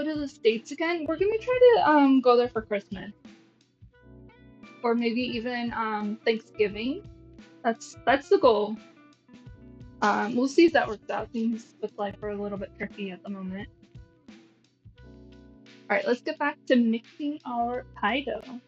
go to the States again, we're gonna try to go there for Christmas or maybe even Thanksgiving. That's the goal. We'll see if that works out. Things with life are a little bit tricky at the moment. All right, let's get back to mixing our pie dough.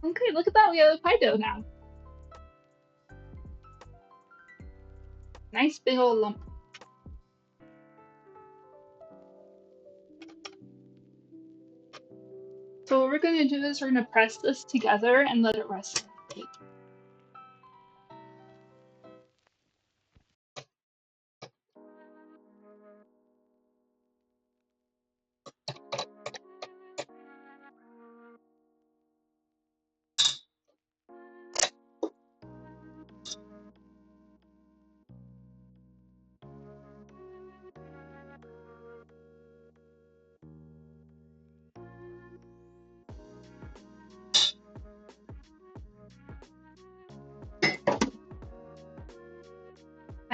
Okay, look at that. We have a pie dough now. Nice big old lump. So what we're gonna do is we're gonna press this together and let it rest.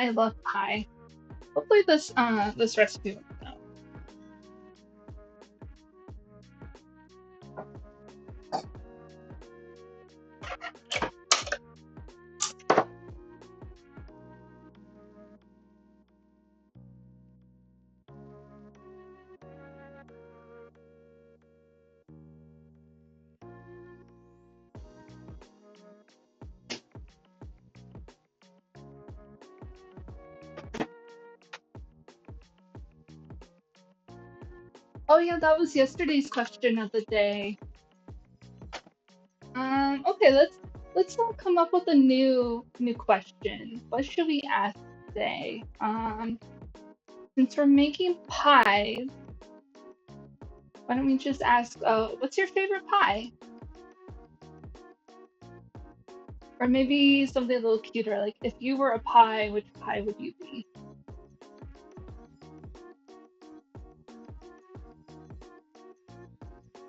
I love pie. Hopefully this recipe works out. Oh yeah, that was yesterday's question of the day. Okay, let's come up with a new question. What should we ask today? Since we're making pies, why don't we just ask, what's your favorite pie? Or maybe something a little cuter, like if you were a pie, which pie would you be?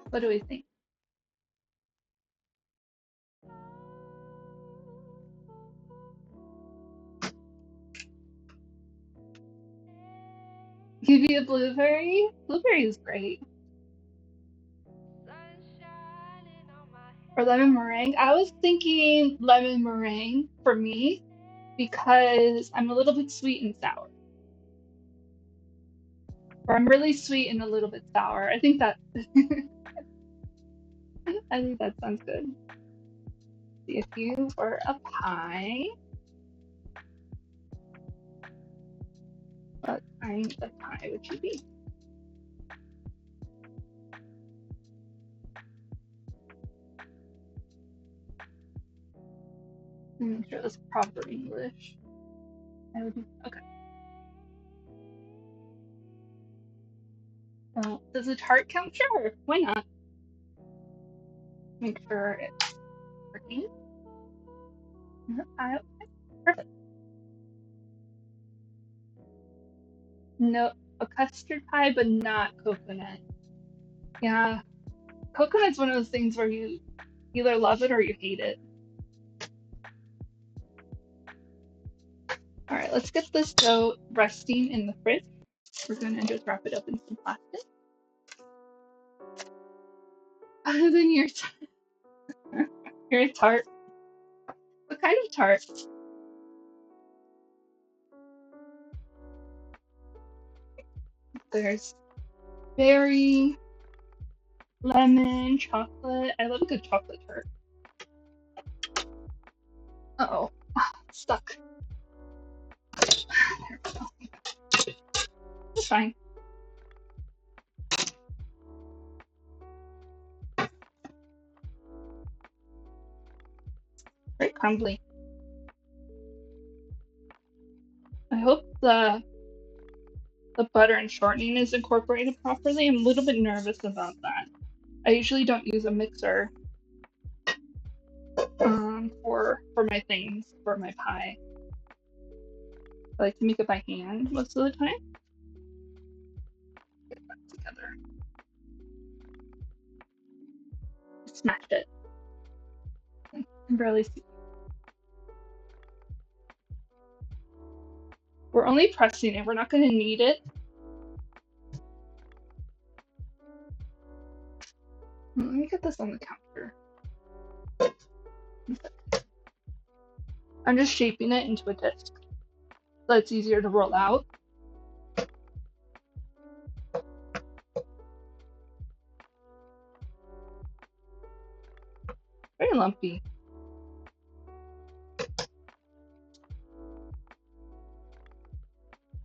What do we think? You'd be a blueberry? Blueberry is great. Or lemon meringue? I was thinking lemon meringue for me because I'm a little bit sweet and sour. Or I'm really sweet and a little bit sour. I think that sounds good. See, if you were a pie, what kind of pie would you be? Make sure that's proper English. I would be okay. Does a tart count? Sure, why not? Make sure it's working. Okay, perfect. No, a custard pie, but not coconut. Yeah, coconut's one of those things where you either love it or you hate it. All right, let's get this dough resting in the fridge. We're gonna just wrap it up in some plastic. Other than your tart. What kind of tart? There's berry, lemon, chocolate. I love a good chocolate tart. Uh-oh, stuck. There we go. It's fine. Very crumbly. I hope the butter and shortening is incorporated properly. I'm a little bit nervous about that. I usually don't use a mixer for my things for my pie. I like to make it by hand most of the time. Get that together. Smash it. I can barely see. We're only pressing it. We're not going to knead it. Let me get this on the counter. I'm just shaping it into a disc so it's easier to roll out. Very lumpy.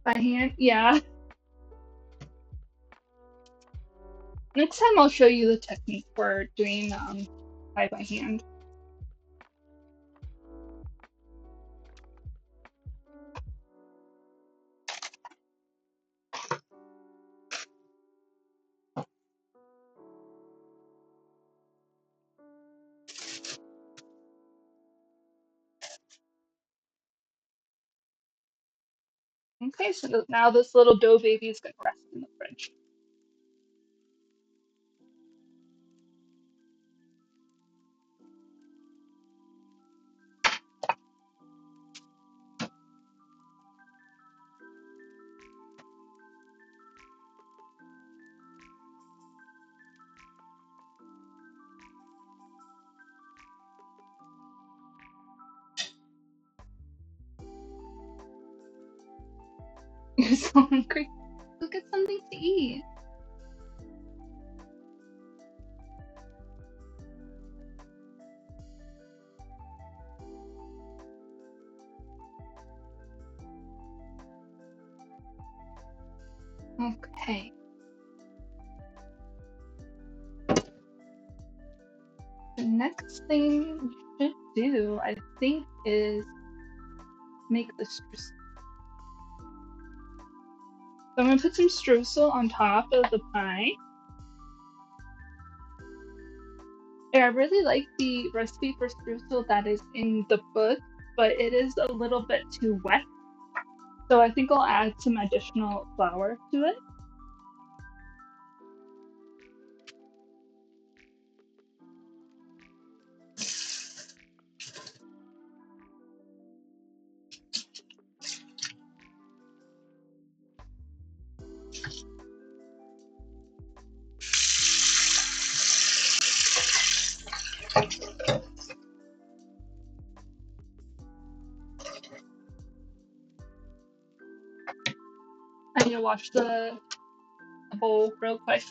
By hand, yeah. Next time I'll show you the technique for doing pie by hand. Okay, so now this little dough baby is gonna rest in the fridge. You're so hungry. Go get something to eat. Okay. The next thing we should do, I think, is make the streusel. So I'm gonna put some streusel on top of the pie. And I really like the recipe for streusel that is in the book, but it is a little bit too wet. So I think I'll add some additional flour to it. I need to wash the bowl real quick.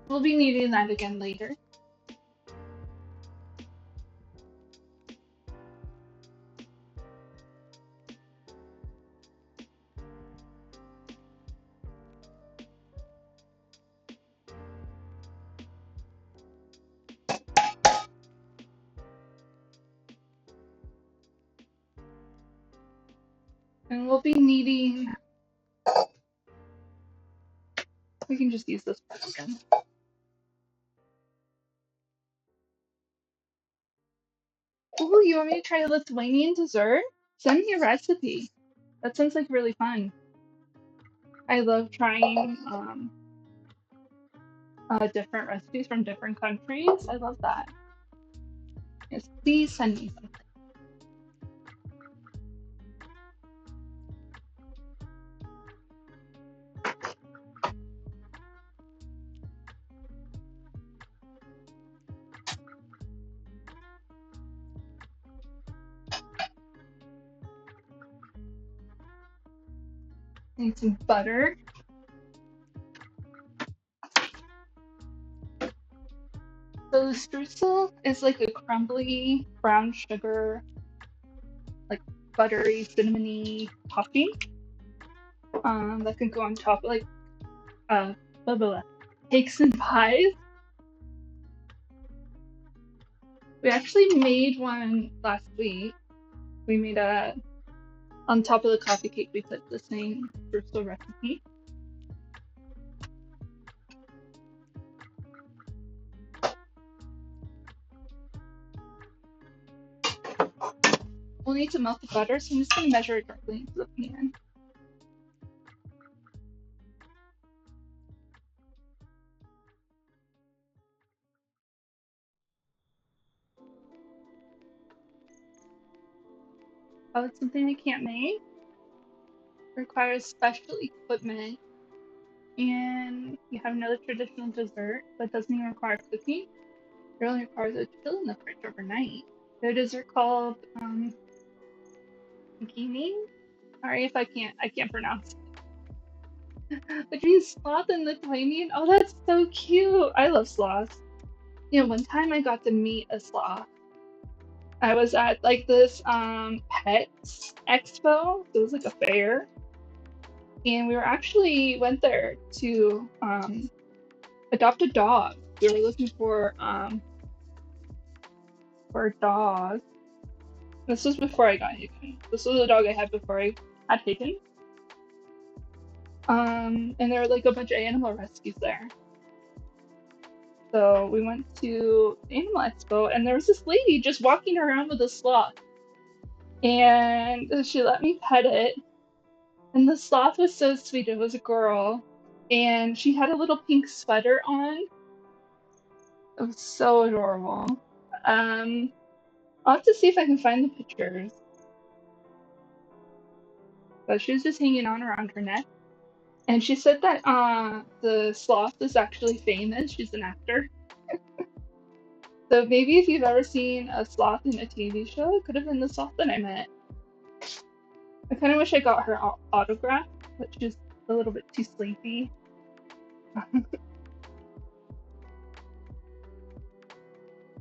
We'll be needing that again later. And we'll be needing, we can just use this part again. Oh, you want me to try a Lithuanian dessert? Send me a recipe. That sounds like really fun. I love trying different recipes from different countries. I love that. Yes, please send me some. Need some butter. So the streusel is like a crumbly brown sugar, like buttery, cinnamony topping. That can go on top of like blah, blah, blah, cakes and pies. We actually made one last week. We made on top of the coffee cake, we put the same streusel recipe. We'll need to melt the butter, so I'm just going to measure it directly into the pan. Oh, it's something I can't make. It requires special equipment. And you have another traditional dessert that doesn't even require cooking. It only requires a chill in the fridge overnight. The dessert called gini. Sorry if I can't pronounce it. Between sloth and Lithuanian. Oh, that's so cute. I love sloths. You know, one time I got to meet a sloth. I was at like this pets expo. So it was like a fair. And we were actually went there to adopt a dog. We were looking for a dog. This was before I got Hagen. This was the dog I had before I had Hagen. And there were like a bunch of animal rescues there. So we went to Animal Expo, and there was this lady just walking around with a sloth. And she let me pet it. And the sloth was so sweet. It was a girl. And she had a little pink sweater on. It was so adorable. I'll have to see if I can find the pictures. But she was just hanging on around her neck. And she said that the sloth is actually famous. She's an actor. So maybe if you've ever seen a sloth in a TV show, it could have been the sloth that I met. I kind of wish I got her autograph, but she's a little bit too sleepy.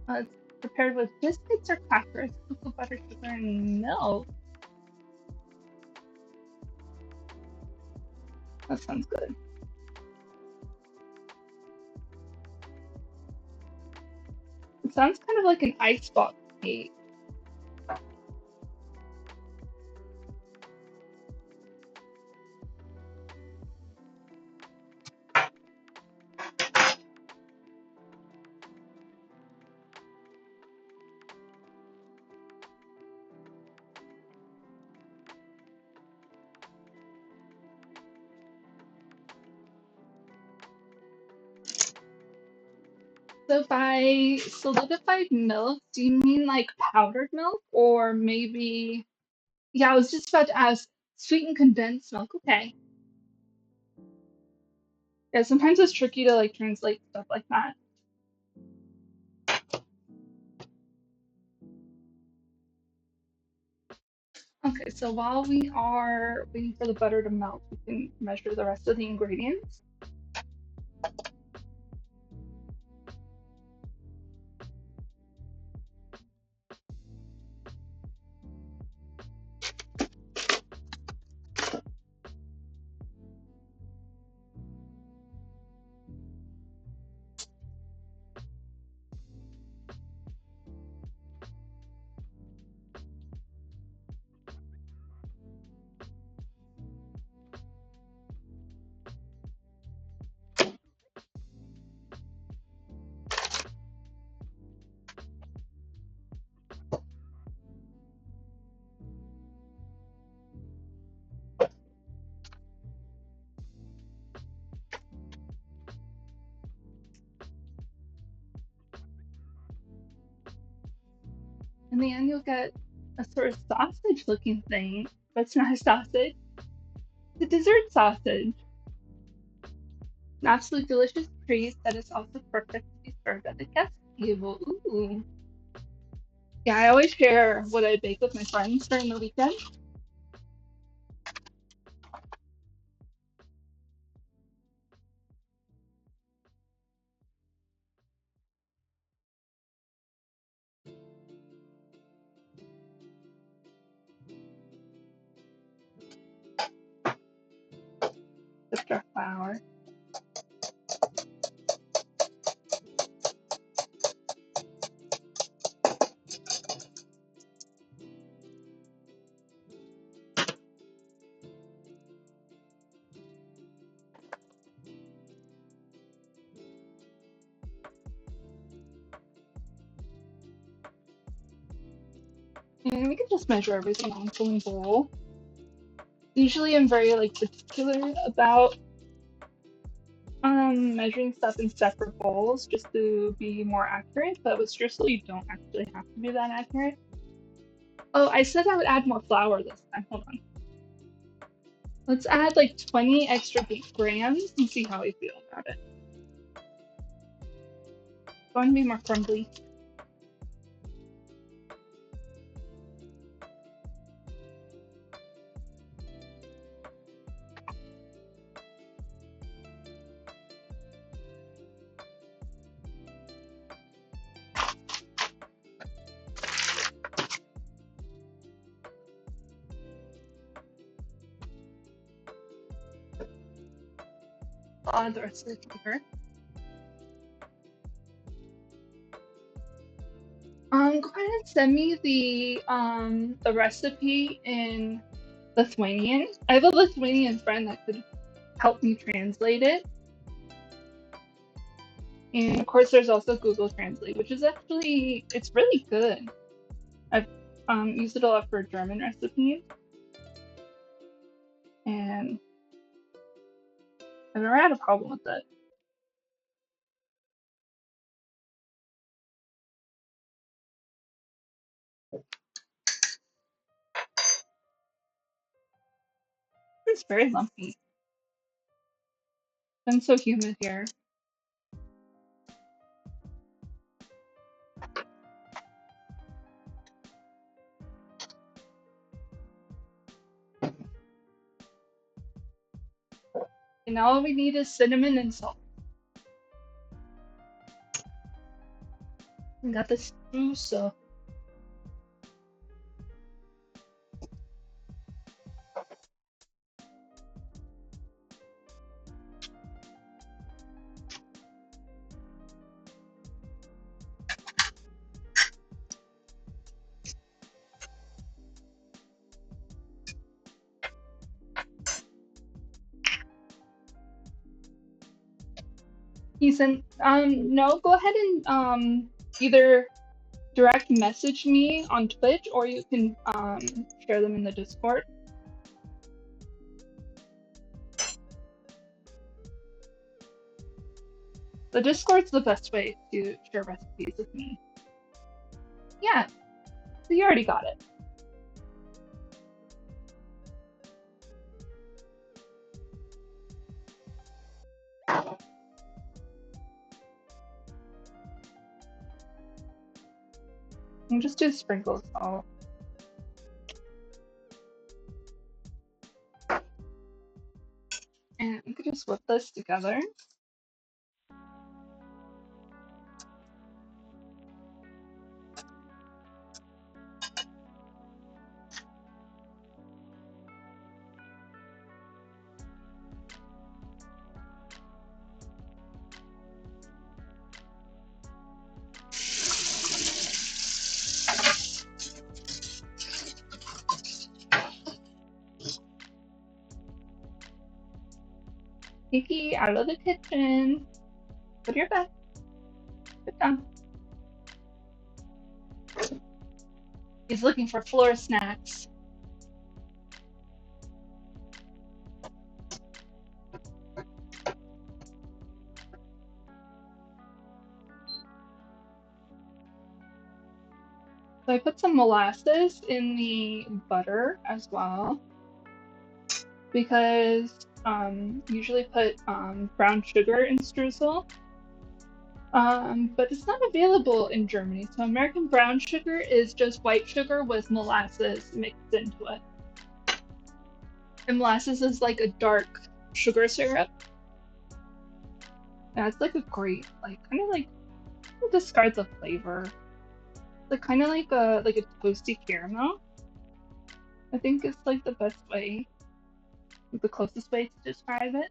It's prepared with biscuits or crackers, cocoa butter, sugar, and milk. That sounds good. It sounds kind of like an icebox cake. So by solidified milk, do you mean like powdered milk or maybe, yeah, I was just about to ask, sweetened condensed milk. Okay. Yeah, sometimes it's tricky to like translate stuff like that. Okay, so while we are waiting for the butter to melt, we can measure the rest of the ingredients. In the end, you'll get a sort of sausage-looking thing, but it's not a sausage. It's a dessert sausage. An absolutely delicious treat that is also perfect to be served at the guest table. Ooh. Yeah, I always share what I bake with my friends during the weekend. Just our flour. And we can just measure everything onto one bowl. Usually I'm very particular about measuring stuff in separate bowls just to be more accurate, but with streusel you don't actually have to be that accurate. Oh, I said I would add more flour this time. Hold on. Let's add like 20 extra grams and see how we feel about it. It's going to be more crumbly. I'll add the rest of the sugar. Go ahead and send me the recipe in Lithuanian. I have a Lithuanian friend that could help me translate it. And of course, there's also Google Translate, which is actually it's really good. I've used it a lot for German recipes, and I've never had a problem with it. It's very lumpy. It's been so humid here. And now all we need is cinnamon and salt. We got this streusel. He said, no, go ahead and either direct message me on Twitch or you can share them in the Discord. The Discord's the best way to share recipes with me. Yeah, so you already got it. And just do a sprinkle of salt. And we could just whip this together. Kiki, out of the kitchen. Go to your bed. Sit down. He's looking for floor snacks. So I put some molasses in the butter as well because usually put brown sugar in streusel. But it's not available in Germany. So American brown sugar is just white sugar with molasses mixed into it. And molasses is like a dark sugar syrup. Yeah, it's like a great, like kind of like describe the flavor. Like kind of like a toasty caramel. I think it's like the best way, the closest way to describe it.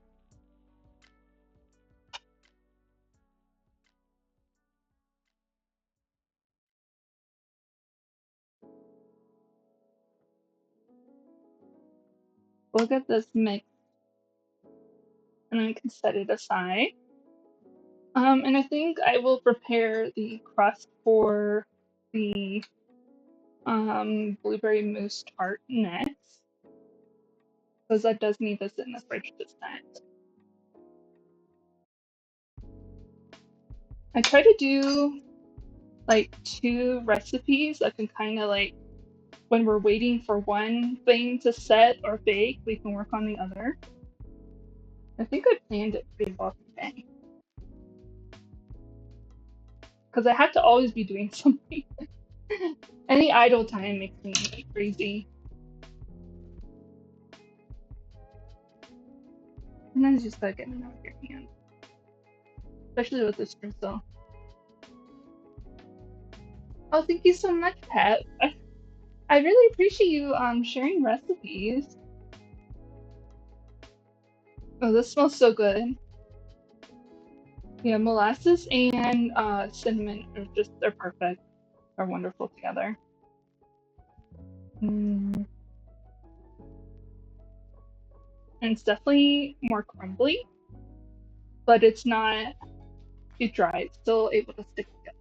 We'll get this mix and then we can set it aside. And I think I will prepare the crust for the blueberry mousse tart next, because that does need this in the fridge to set. I try to do like two recipes that can kind of like, when we're waiting for one thing to set or bake, we can work on the other. I think I planned it pretty well today. Because I have to always be doing something. Any idle time makes me like crazy. Sometimes you just gotta get it out of your hand. Especially with this streusel. Oh, thank you so much, Pat. I really appreciate you sharing recipes. Oh, this smells so good. Yeah, molasses and cinnamon are just, they're perfect. They're wonderful together. Mm. And it's definitely more crumbly, but it's not too dry. It's still able to stick together.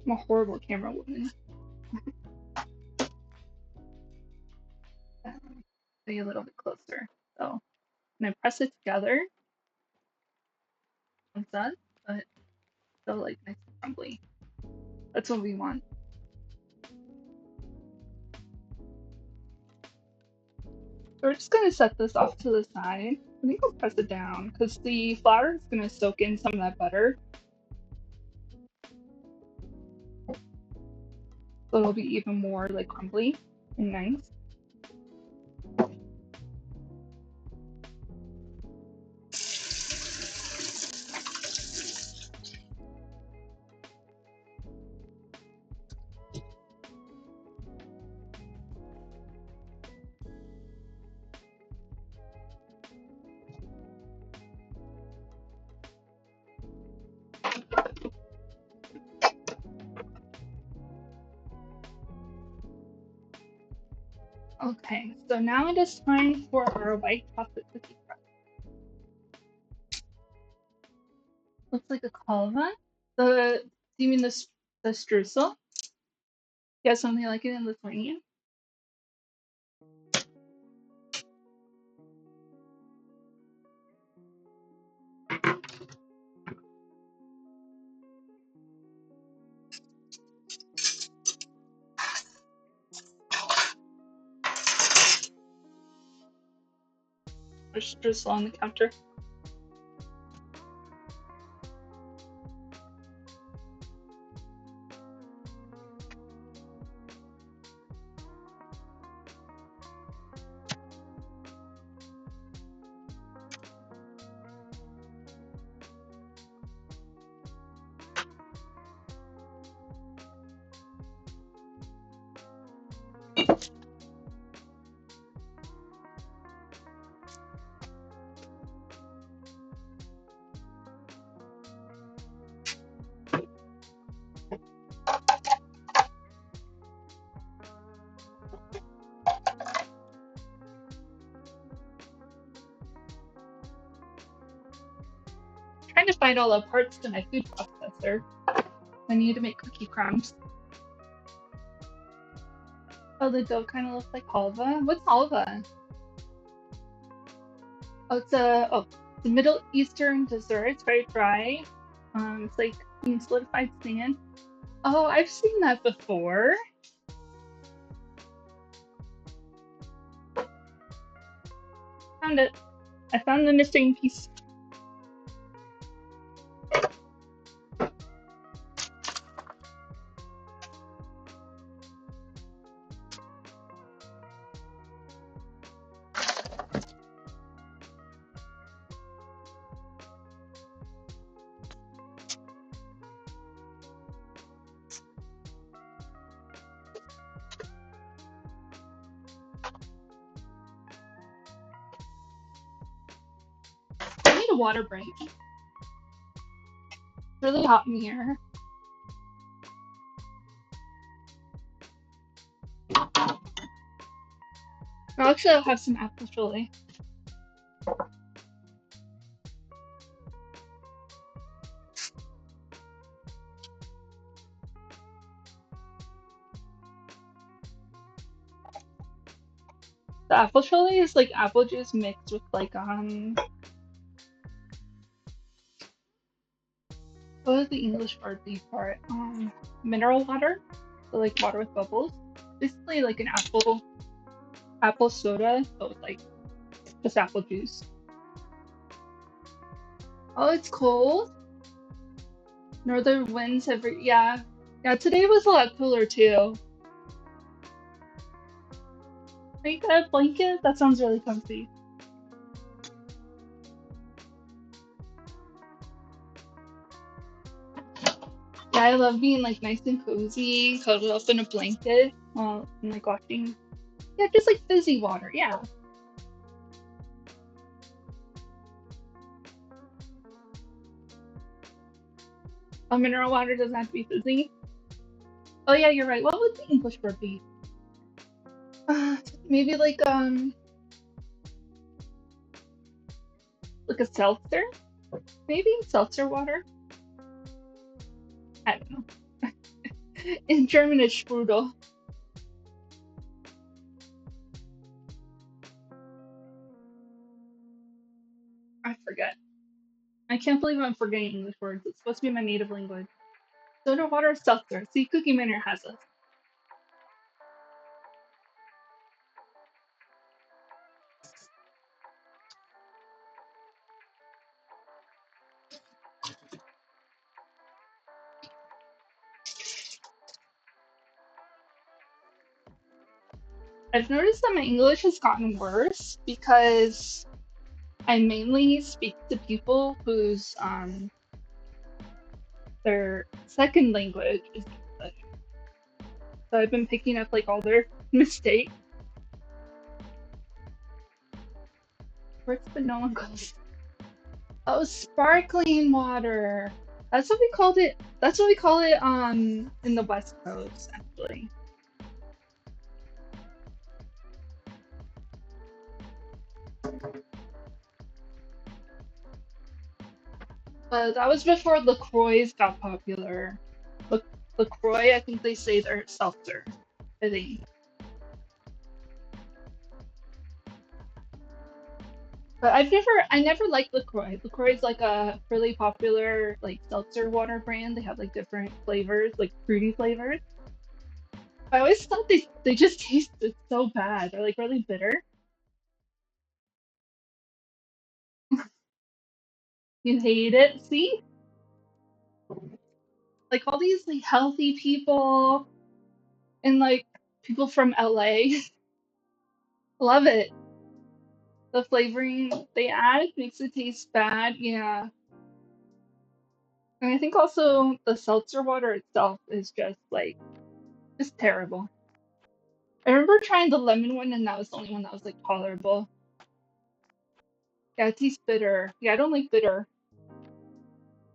I'm a horrible camera woman. Be a little bit closer. So, and I press it together. It's done, but still like nice and crumbly. That's what we want. So we're just gonna set this off to the side. I think I'll press it down because the flour is gonna soak in some of that butter. So it'll be even more like crumbly and nice. Okay, so now it is time for our white chocolate cookie crust. Looks like a halva. You mean the streusel? You have something like it in Lithuania? Or streusel on the counter? Trying to find all the parts to my food processor. I need to make cookie crumbs. Oh, the dough kind of looks like halva. What's halva? Oh, it's a Middle Eastern dessert. It's very dry. It's like solidified sand. Oh, I've seen that before. Found it. I found the missing piece. I need a water break. It's really hot in here. Actually, I'll have some apple chili. The apple chili is like apple juice mixed with like what is the English word for it? Mineral water, so like water with bubbles. Basically like an apple soda, but with like just apple juice. Oh, it's cold. Northern winds every yeah. Yeah, today was a lot cooler too. Are you got a blanket? That sounds really comfy. Yeah, I love being like nice and cozy, cuddled up in a blanket while I'm like watching. Yeah, just like fizzy water. Yeah. A mineral water doesn't have to be fizzy. Oh yeah, you're right. What would the English word be? Maybe like a seltzer? Maybe seltzer water? I don't know. In German it's Sprudel. I forget. I can't believe I'm forgetting English words. It's supposed to be my native language. Soda water seltzer. See, Cookie Manor has us. I've noticed that my English has gotten worse because I mainly speak to people whose their second language is English. So I've been picking up like all their mistakes. Where's the no one goes? Oh, sparkling water. That's what we called it. That's what we call it in the West Coast, actually. But that was before LaCroix got popular. La- LaCroix, I think they say they're seltzer. I think. But I never liked LaCroix. LaCroix is like a really popular like seltzer water brand. They have like different flavors, like fruity flavors. I always thought they just tasted so bad. They're like really bitter. You hate it. See, like all these like healthy people and like people from LA love it. The flavoring they add makes it taste bad. Yeah. And I think also the seltzer water itself is just terrible. I remember trying the lemon one and that was the only one that was like tolerable. Yeah, it tastes bitter. Yeah, I don't like bitter.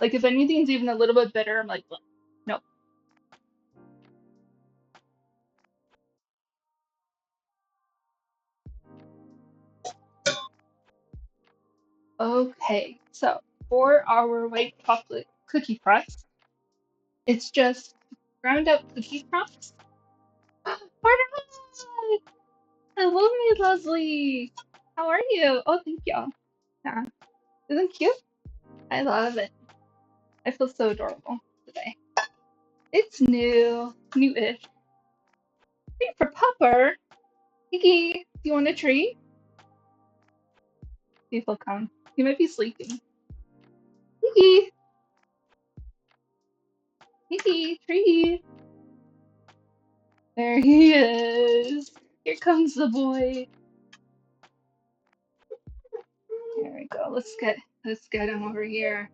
Like if anything's even a little bit bitter, I'm like, "Ugh, no." Okay, so for our white chocolate cookie crust, it's just ground up cookie crumbs. Buttermilk! Hello, my Leslie. How are you? Oh, thank you. Yeah, isn't it cute? I love it. I feel so adorable. today. It's new-ish. Treat for Pupper. Iggy, do you want a treat? See if he'll come. He might be sleeping. Iggy, Iggy, treat. There he is. Here comes the boy. There we go. Let's get him over here.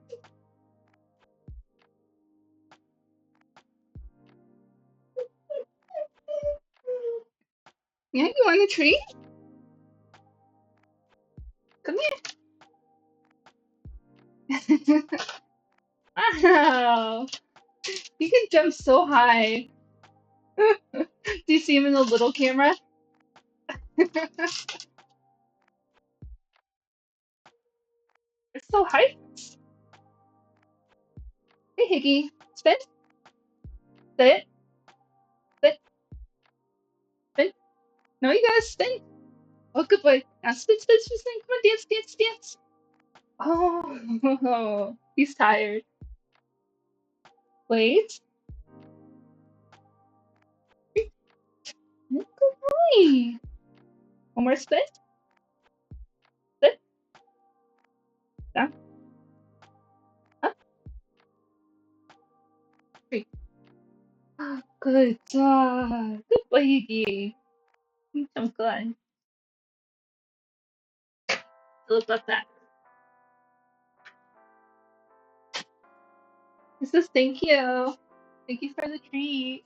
Yeah, you want a treat? Come here. Wow. You can jump so high. Do you see him in the little camera? It's so high. Hey, Higgy. Spin. Sit. Sit. Spin. No, you gotta spin. Oh, good boy. Now spin, spin, spin, spin. Come on, dance, dance, dance. Oh, he's tired. Wait. Good boy. One more spin. Sit. Down. Up. Three. Good job. Good boy, Higgy. You're so good. Look at that. It says thank you. Thank you for the treat.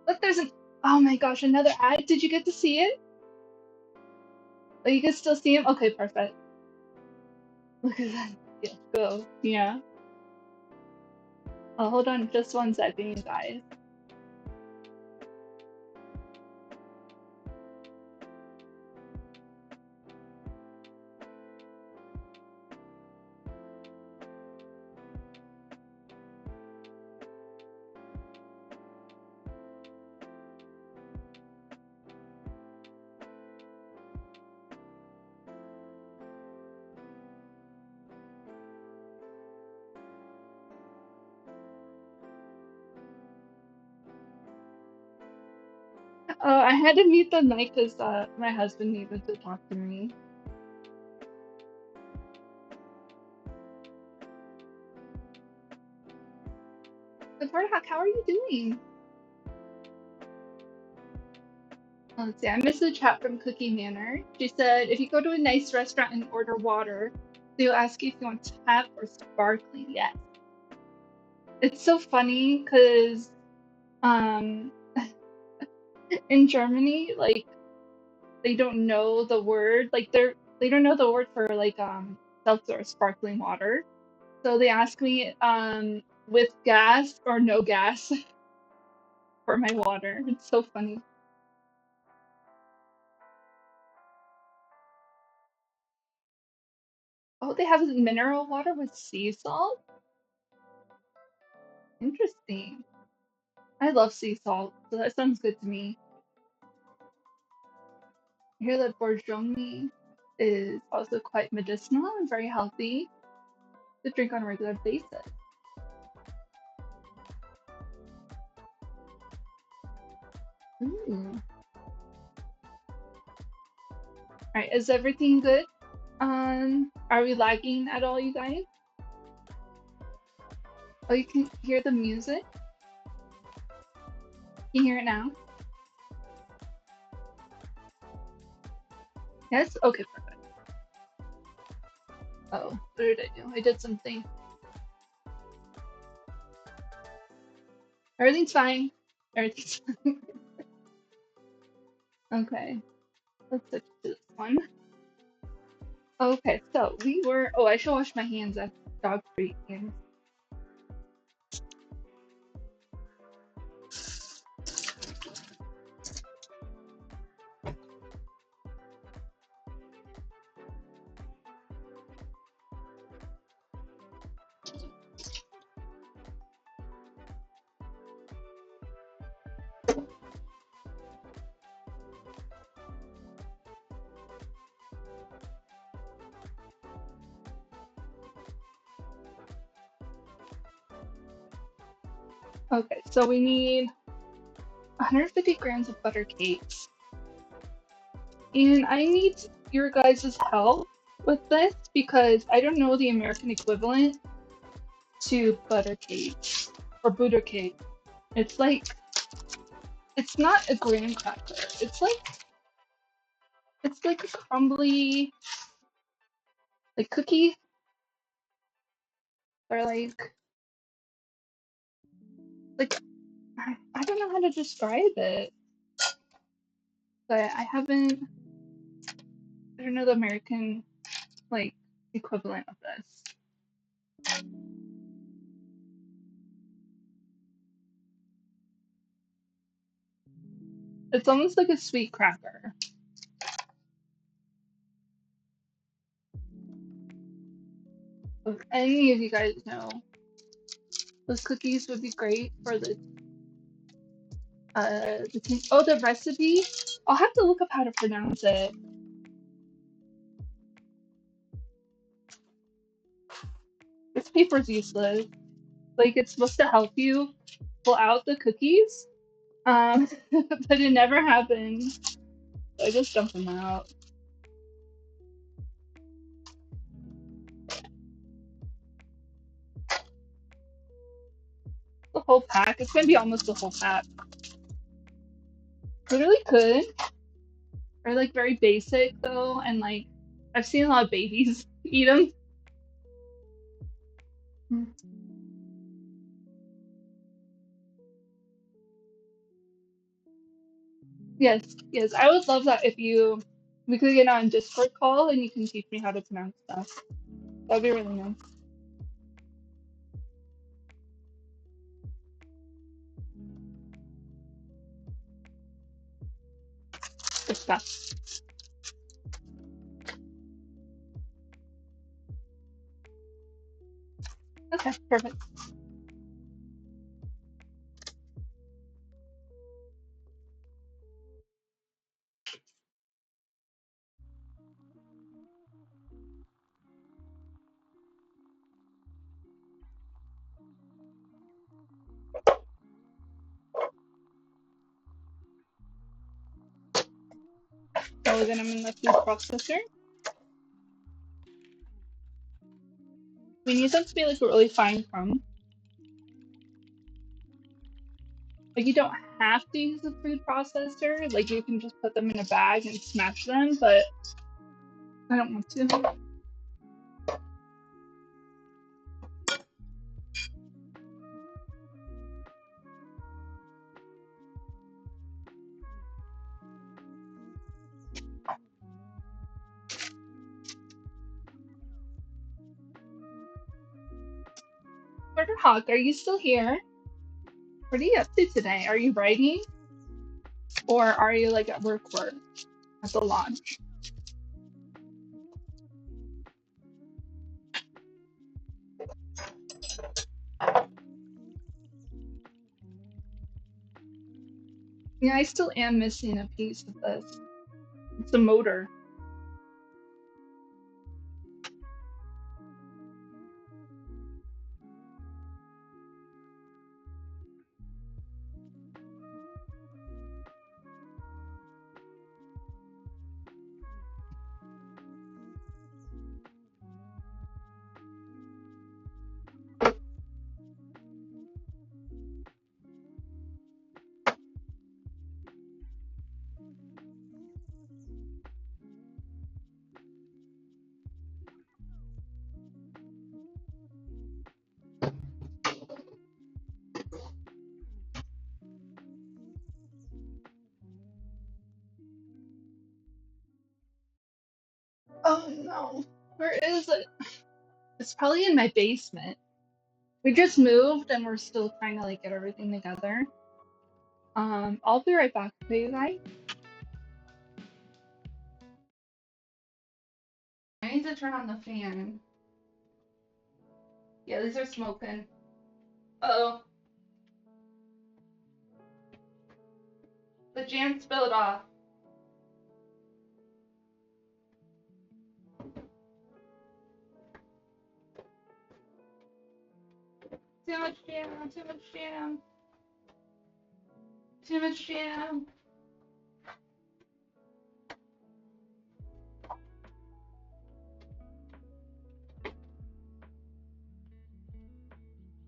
Look, there's an. Oh my gosh, another ad. Did you get to see it? Oh, you can still see him? Okay, perfect. Look at that. Yeah, go. Yeah. Oh, hold on just one second, you guys. I had to mute the mic because my husband needed to talk to me. But Hardhack, how are you doing? Oh, let's see. I missed a chat from Cookie Manor. She said, if you go to a nice restaurant and order water, they'll ask you if you want tap or sparkling. Yes. It's so funny because um, in Germany, like they don't know the word, like they don't know the word for like seltzer or sparkling water. So they ask me with gas or no gas for my water. It's so funny. Oh, they have mineral water with sea salt? Interesting. I love sea salt, so that sounds good to me. I hear that Borjomi is also quite medicinal and very healthy to drink on a regular basis. Ooh. Alright, is everything good? Are we lagging at all, you guys? Oh, you can hear the music? Can you hear it now? Yes? Okay, perfect. Oh, what did I do? I did something. Everything's fine. Everything's fine. Okay, let's switch to this one. Okay, so we were. Oh, I should wash my hands. That's dog treat hands. Okay, so we need 150 grams of butter cakes. And I need your guys' help with this because I don't know the American equivalent to butter cake or Buddha cake. It's like, it's not a graham cracker. It's like a crumbly, like cookie, or like I don't know how to describe it, but I don't know the American like equivalent of this. It's almost like a sweet cracker. If any of you guys know, those cookies would be great for the recipe. I'll have to look up how to pronounce it. This paper's useless. Like it's supposed to help you pull out the cookies, but it never happens. So I just dump them out. The whole pack. It's gonna be almost the whole pack. Literally could. Or like very basic though, and like I've seen a lot of babies eat them. Yes, yes. I would love that if we could get on Discord call and you can teach me how to pronounce stuff. That'd be really nice. Good stuff. Okay, perfect. So then I'm in the food processor. We need them to be like a really fine crumb. Like you don't have to use a food processor. Like you can just put them in a bag and smash them, but I don't want to. Porter Hawk, are you still here? What are you up to today? Are you writing? Or are you like at work at the lodge? Yeah, I still am missing a piece of this. It's a motor. Oh no. Where is it? It's probably in my basement. We just moved and we're still trying to like get everything together. I'll be right back for you guys. I need to turn on the fan. Yeah, these are smoking. Uh-oh. The jam spilled off. Too much jam, too much jam. Too much jam.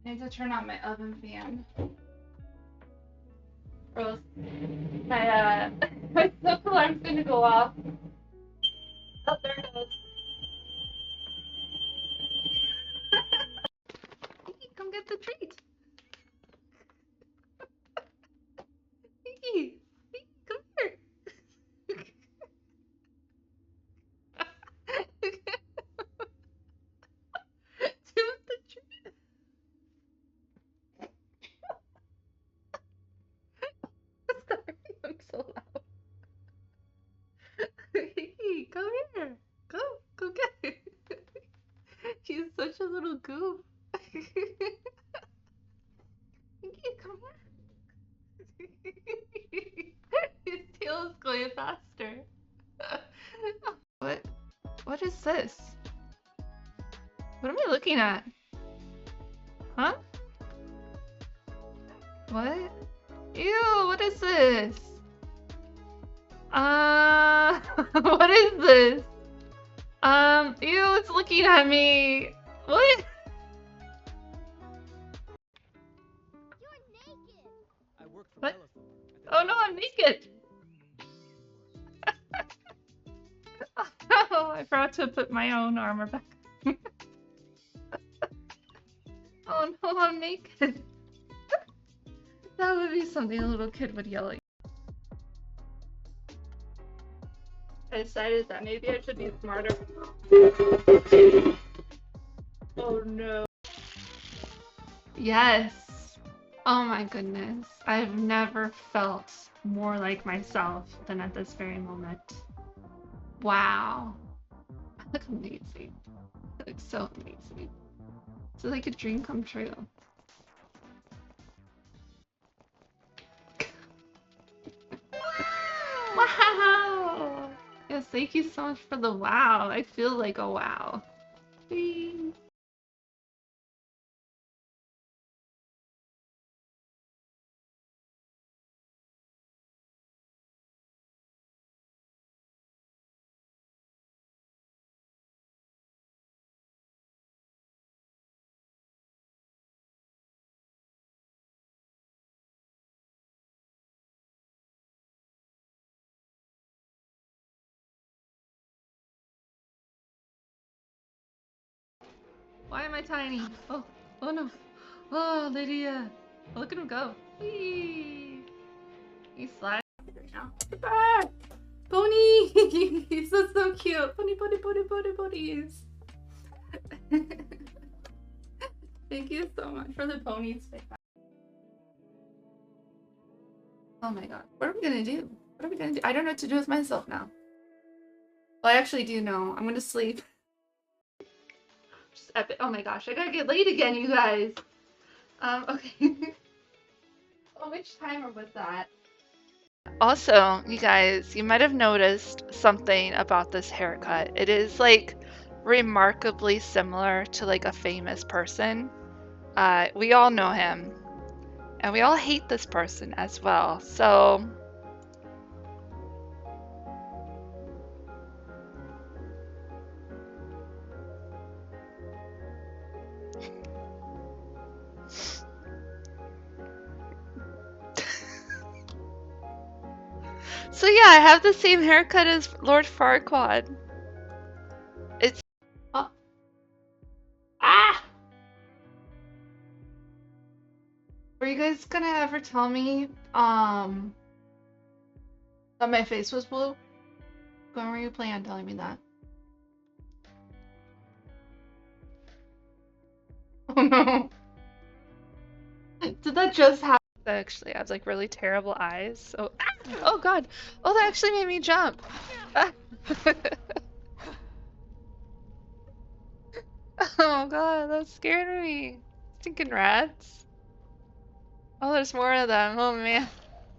I need to turn on my oven fan. Or else my smoke alarm's gonna go off. Oh, there it goes. Kiki, come get the treat. Kiki, Kiki, come here. Do the treat. Sorry, I'm so loud. Kiki, come here. Go get it. He's such a little goof. Kiki, come here. His tail is going faster. What is this? What am I looking at? Huh? What? Ew, what is this? What is this? Ew, it's looking at me. What? You're naked. I work for What? Telephone. Oh no, I'm naked. Oh, I forgot to put my own armor back. Oh no, I'm naked. That would be something a little kid would yell at. I decided that maybe I should be smarter. Oh no. Yes. Oh my goodness. I've never felt more like myself than at this very moment. Wow. I look amazing. I look so amazing. It's like a dream come true. Wow! Yes, thank you so much for the wow. I feel like a wow. Whee. Why am I tiny? Oh, oh no. Oh, Lydia. Look at him go. Whee. He's sliding right now. Ah! Pony! He's so cute. Pony, pony, pony, pony, ponies. Thank you so much for the ponies. Oh my god. What are we gonna do? What are we gonna do? I don't know what to do with myself now. Well, I actually do know. I'm gonna sleep. Just epic. Oh my gosh, I gotta get late again, you guys. Okay. Oh, which timer was that? Also, you guys, you might have noticed something about this haircut. It is like remarkably similar to like a famous person. We all know him, and we all hate this person as well. So so yeah, I have the same haircut as Lord Farquaad. It's oh. Ah! Were you guys gonna ever tell me that my face was blue? When were you planning on telling me that? Oh no. Did that just happen? I actually have like really terrible eyes. So oh god. Oh, that actually made me jump. Ah. Oh god, that scared me. Stinking rats. Oh, there's more of them. Oh man.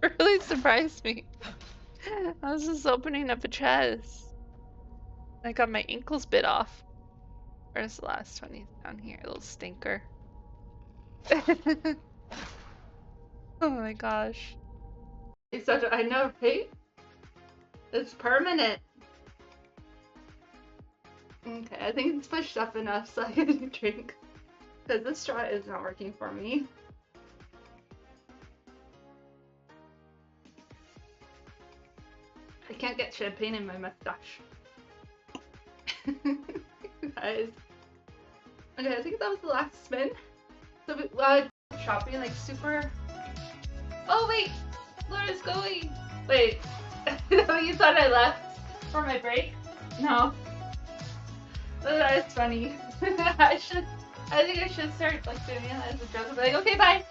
It really surprised me. I was just opening up a chest. I got my ankles bit off. Where's the last one? He's down here, little stinker. Oh my gosh. It's such a, I know, right? It's permanent. Okay, I think it's pushed up enough so I can drink. Because this straw is not working for me. I can't get champagne in my mustache. Guys. Okay, I think that was the last spin. So shopping like super. Oh wait, Laura's going. Wait, you thought I left for my break? No. That is funny. I think I should start like doing it as a joke. I'll be like, okay, bye.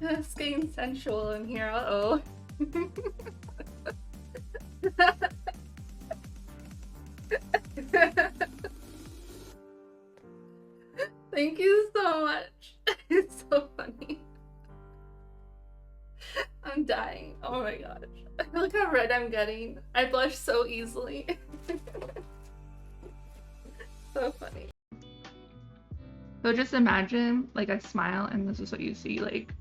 It's getting sensual in here. Uh-oh. Thank you so much. It's so funny. I'm dying. Oh my gosh. Look how red I'm getting. I blush so easily. So funny. So just imagine like I smile and this is what you see like.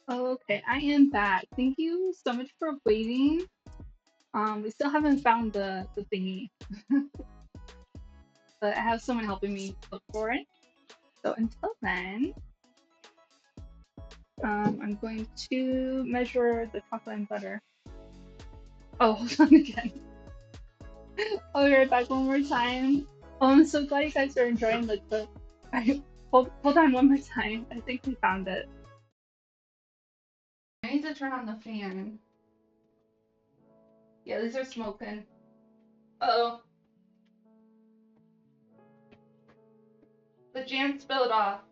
Okay, I am back. Thank you so much for waiting. We still haven't found the thingy. But I have someone helping me look for it. So until then, I'm going to measure the chocolate and butter. Oh, hold on again. I'll be right back one more time. Oh, I'm so glad you guys are enjoying the clip. Hold on one more time. I think we found it. I need to turn on the fan. Yeah, these are smoking. Uh-oh. The jam spilled off.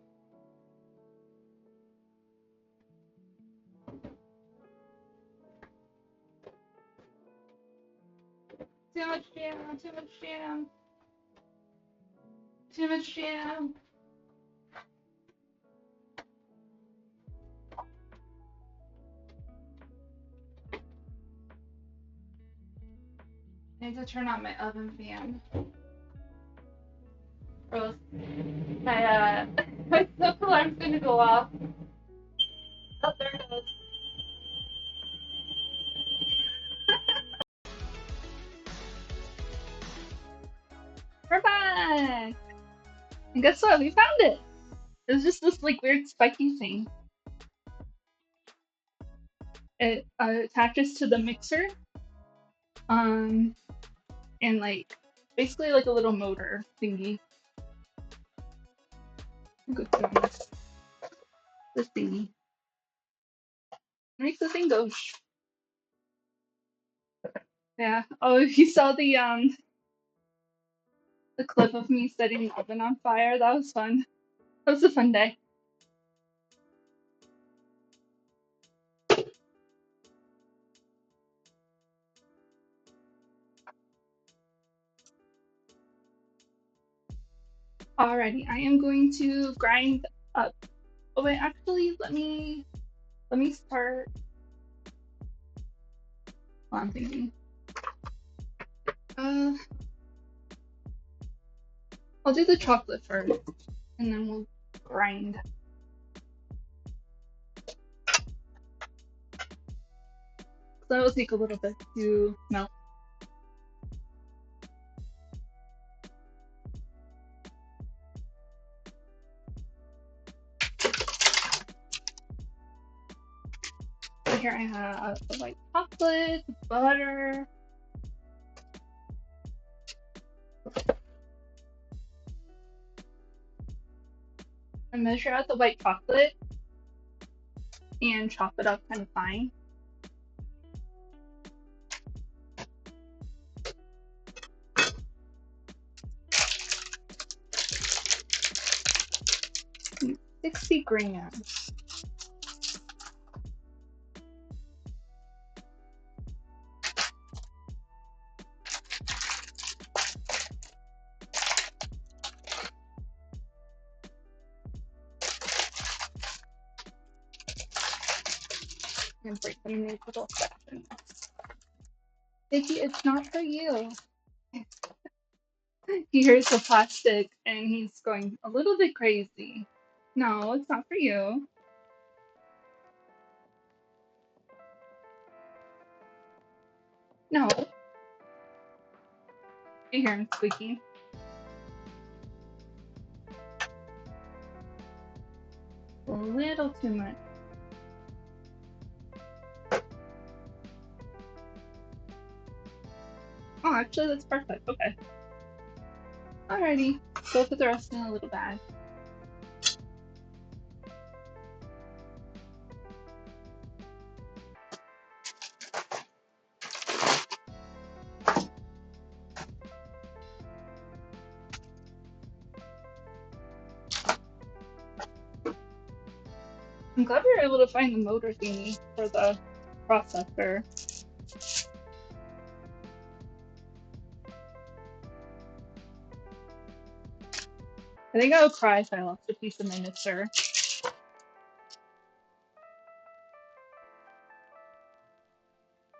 Too much jam, too much jam. Too much jam. I need to turn on my oven fan. Or else my my smoke alarm's gonna go off. Oh, there it goes. We're back! And guess what? We found it! It was just this like weird spiky thing. It attaches to the mixer. And like basically like a little motor thingy. Go through this thingy. Makes the thing go. Yeah. Oh, if you saw the clip of me setting the oven on fire, that was fun. That was a fun day. Alrighty, I am going to grind up. Oh wait, actually, let me start. Well, I'm thinking. I'll do the chocolate first, and then we'll grind. That will take a little bit to melt. So here I have the white chocolate, butter. I measure out the white chocolate and chop it up kind of fine. And 60 grams. And break them in these little sections. Vicky, it's not for you. He hears the plastic and he's going a little bit crazy. No, it's not for you. No, you hear him squeaking. A little too much. Oh, actually, that's perfect. Okay. Alrighty. Go put the rest in a little bag. I'm glad we were able to find the motor thingy for the processor. I think I would cry if I lost a piece of my mixer.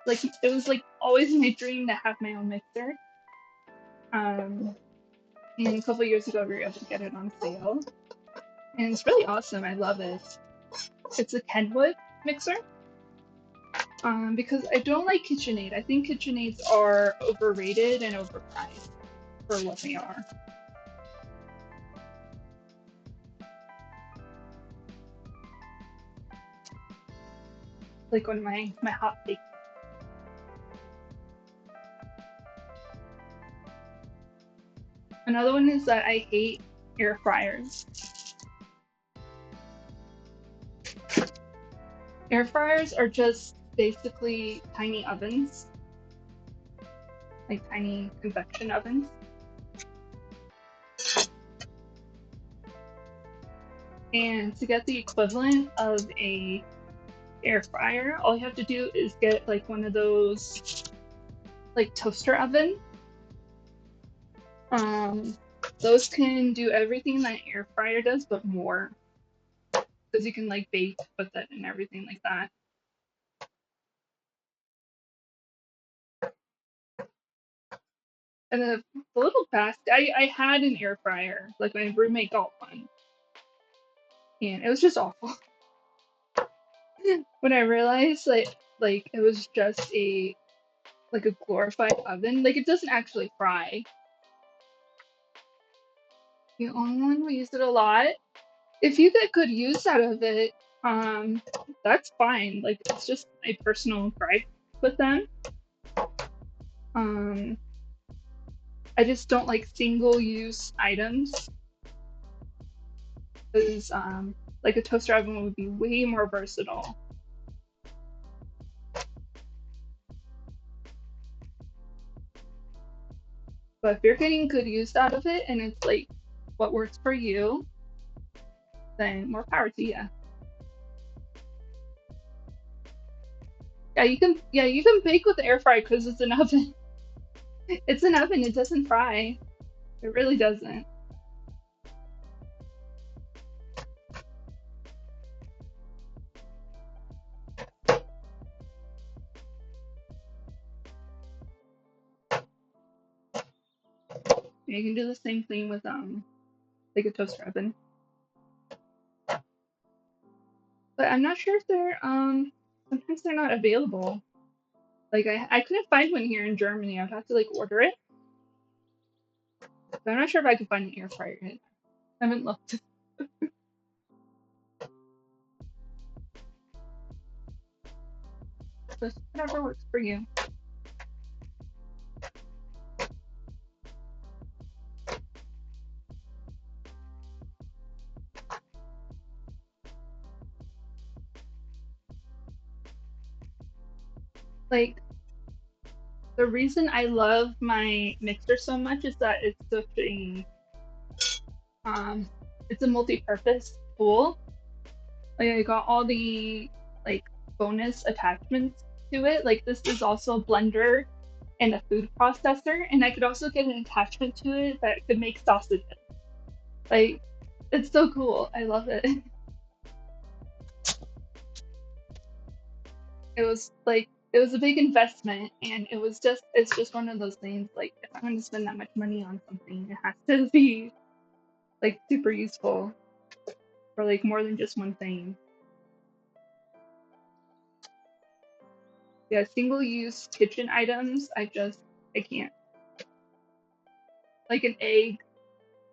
Like it was like always my dream to have my own mixer. And a couple years ago we were able to get it on sale. And it's really awesome. I love it. It's a Kenwood mixer. Because I don't like KitchenAid. I think KitchenAids are overrated and overpriced for what they are. Like one of my hot takes. Another one is that I hate air fryers. Air fryers are just basically tiny ovens, like tiny convection ovens. And to get the equivalent of a air fryer, all you have to do is get like one of those like toaster oven. Those can do everything that air fryer does, but more, because you can like bake with it and everything like that. And the little basket, I had an air fryer, like my roommate got one, and it was just awful. When I realized like it was just a glorified oven, like it doesn't actually fry. The only one we use it a lot. If you get good use out of it, um, that's fine. Like it's just a personal gripe with them. Um, I just don't like single use items because like a toaster oven would be way more versatile. But if you're getting good use out of it and it's like what works for you, then more power to you. Yeah, you can bake with the air fryer because it's an oven. It's an oven, it doesn't fry. It really doesn't. You can do the same thing with like a toaster oven. But I'm not sure if they're sometimes they're not available. Like I couldn't find one here in Germany. I'd have to like order it. But I'm not sure if I could find an air fryer yet. I haven't looked. Just whatever works for you. Like the reason I love my mixer so much is that it's such a um it's a multi-purpose tool. Like I got all the like bonus attachments to it. Like this is also a blender and a food processor, and I could also get an attachment to it that could make sausages. Like it's so cool. I love it. It was like it was a big investment, and it's just one of those things, like if I'm going to spend that much money on something, it has to be like super useful for like more than just one thing. Yeah, single use kitchen items, I can't. Like an egg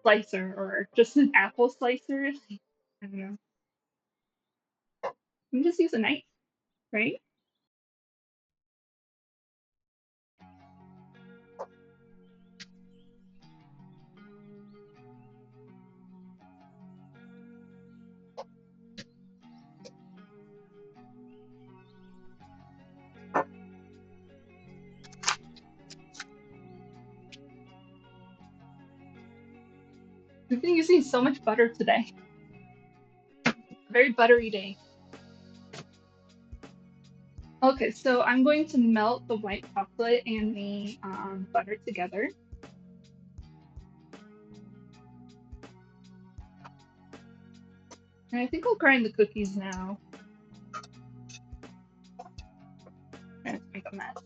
slicer or just an apple slicer. I don't know. You can just use a knife, right? We've been using so much butter today. Very buttery day. Okay, so I'm going to melt the white chocolate and the butter together. And I think I'll grind the cookies now. I'm to make a mess.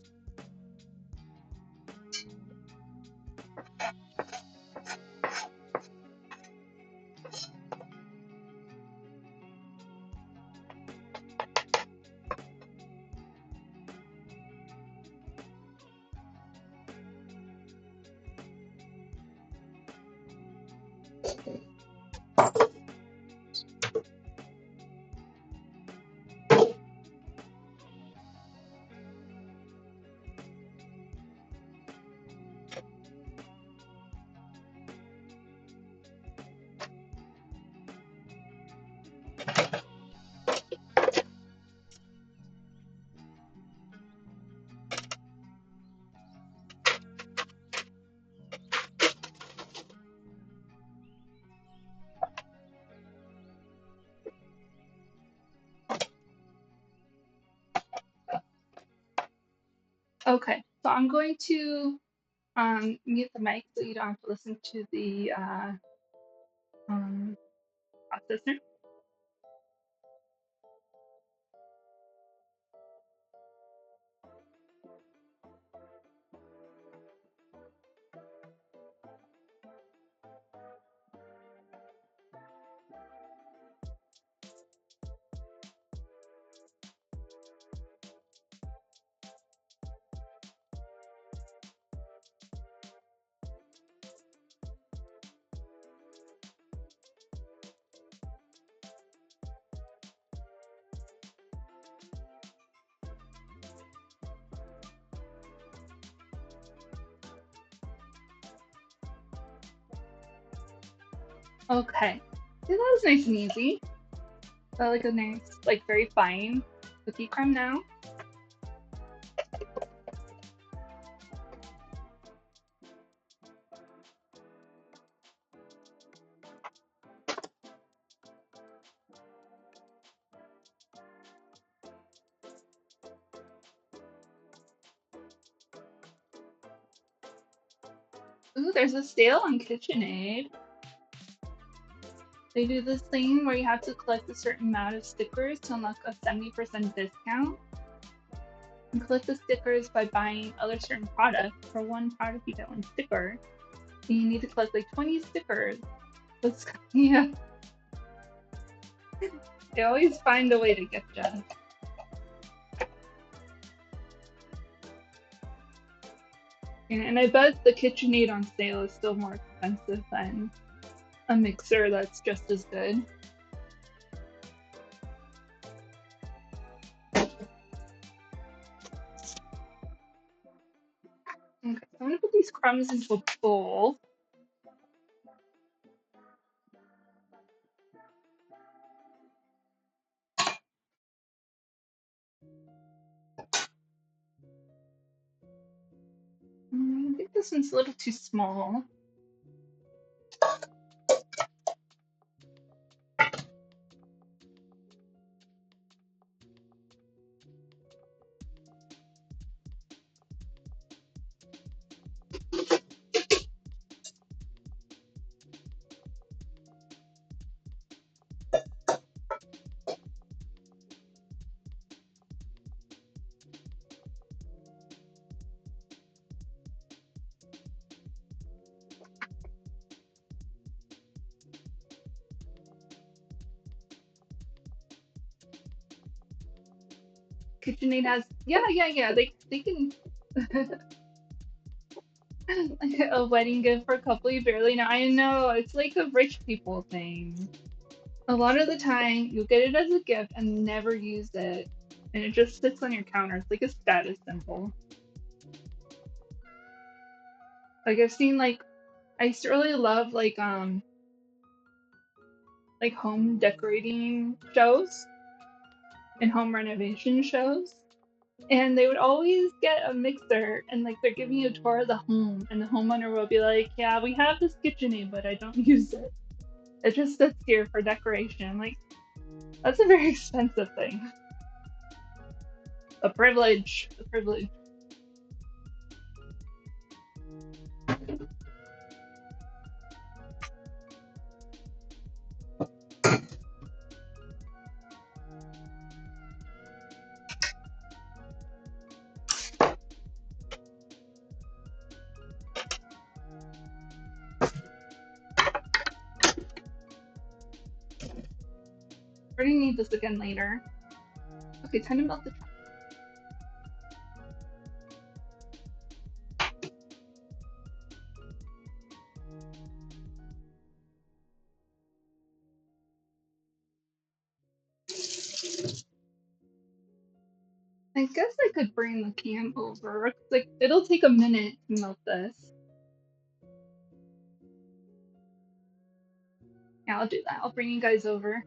Okay, so I'm going to mute the mic so you don't have to listen to the um, processor. Okay, see, that was nice and easy. I like a nice, like very fine cookie crumb now. Ooh, there's a sale on KitchenAid. They do this thing where you have to collect a certain amount of stickers to unlock a 70% discount. And collect the stickers by buying other certain products. For one product, you get one sticker. And you need to collect like 20 stickers. That's, yeah, they always find a way to get you. And I bet the KitchenAid on sale is still more expensive than a mixer that's just as good. Okay, so I'm gonna put these crumbs into a bowl. I think this one's a little too small. KitchenAid has, yeah. They can like a wedding gift for a couple you barely know. I know it's like a rich people thing. A lot of the time, you'll get it as a gift and never use it, and it just sits on your counter. It's like a status symbol. Like I've seen I used to really love like home decorating shows and home renovation shows. And they would always get a mixer and like they're giving you a tour of the home and the homeowner will be like, yeah, we have this KitchenAid, but I don't use it. It just sits here for decoration. Like that's a very expensive thing. A privilege. A privilege. We're gonna need this again later. Okay, time to melt the chocolate. I guess I could bring the can over. Like it'll take a minute to melt this. Yeah, I'll do that. I'll bring you guys over.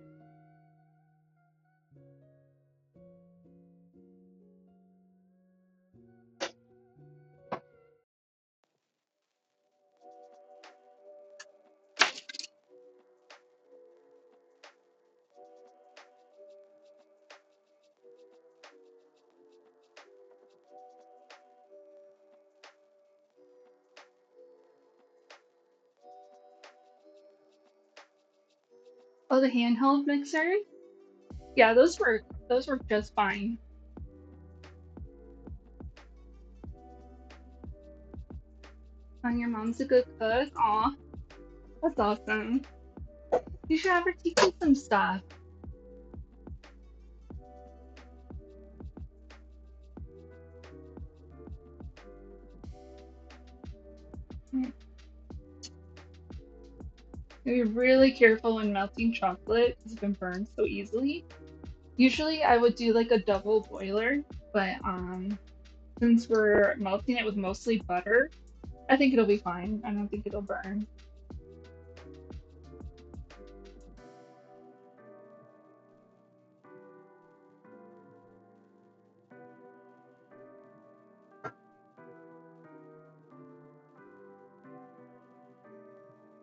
Oh, the handheld mixer? Yeah, those work. Those work just fine. Oh, your mom's a good cook. Aw, that's awesome. You should have her teach you some stuff. Mm. Be really careful when melting chocolate because it can burn so easily. Usually I would do like a double boiler, but since we're melting it with mostly butter, I think it'll be fine. I don't think it'll burn.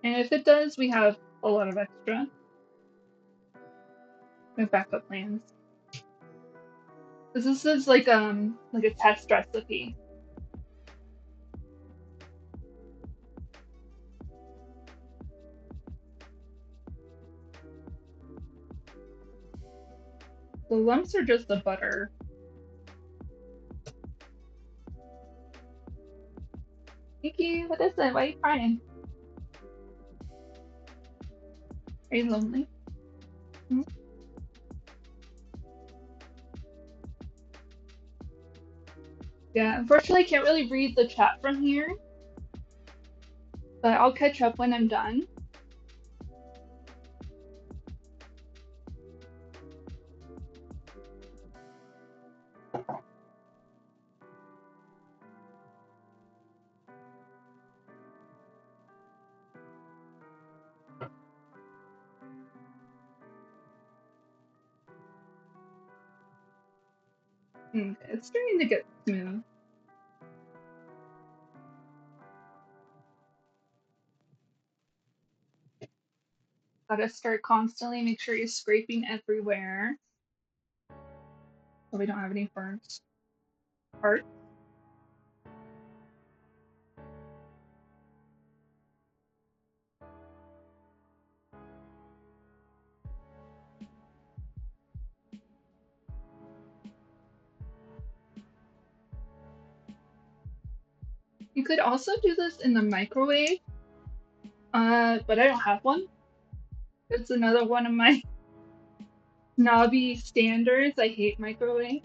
And if it does, we have a lot of extra. We have backup plans. Because this is like a test recipe. The lumps are just the butter. Kiki, what is it? Why are you crying? Are you lonely? Hmm? Yeah, unfortunately, I can't really read the chat from here, but I'll catch up when I'm done. Okay, it's starting to get smooth. Gotta start constantly, make sure you're scraping everywhere so we don't have any burnt parts. You could also do this in the microwave, but I don't have one. It's another one of my snobby standards. I hate microwave.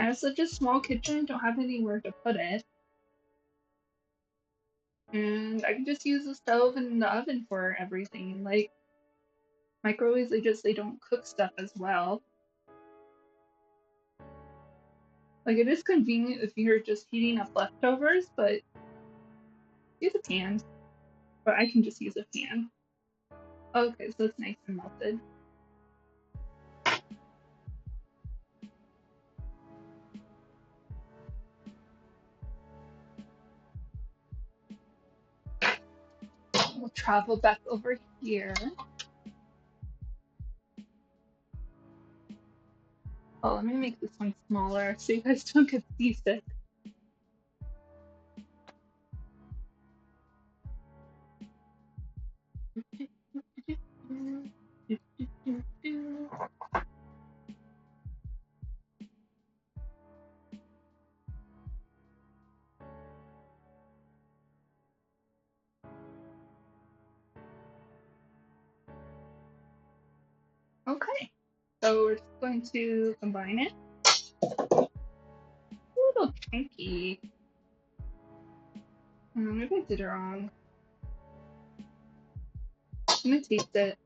I have such a small kitchen, don't have anywhere to put it. And I can just use the stove and the oven for everything. Like microwaves, they don't cook stuff as well. Like it is convenient if you're just heating up leftovers, but use a pan. But I can just use a pan. Okay, so it's nice and melted. We'll travel back over here. Oh, let me make this one smaller so you guys don't get seasick. Okay, so we're just going to combine it. A little chunky. Maybe I did it wrong. I'm gonna taste it.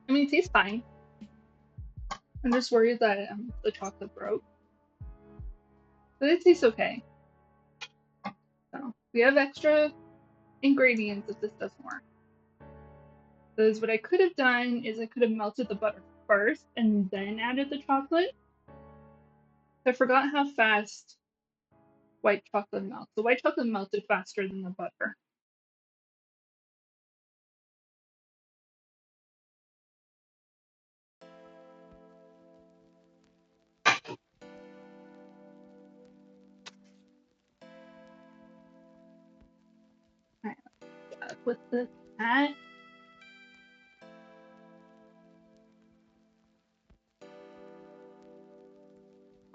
I mean, it tastes fine. I'm just worried that the chocolate broke. But it tastes okay. So we have extra ingredients if this doesn't work. Because what I could have done is I could have melted the butter first and then added the chocolate. I forgot how fast white chocolate melts. The white chocolate melted faster than the butter. Alright, with the cat.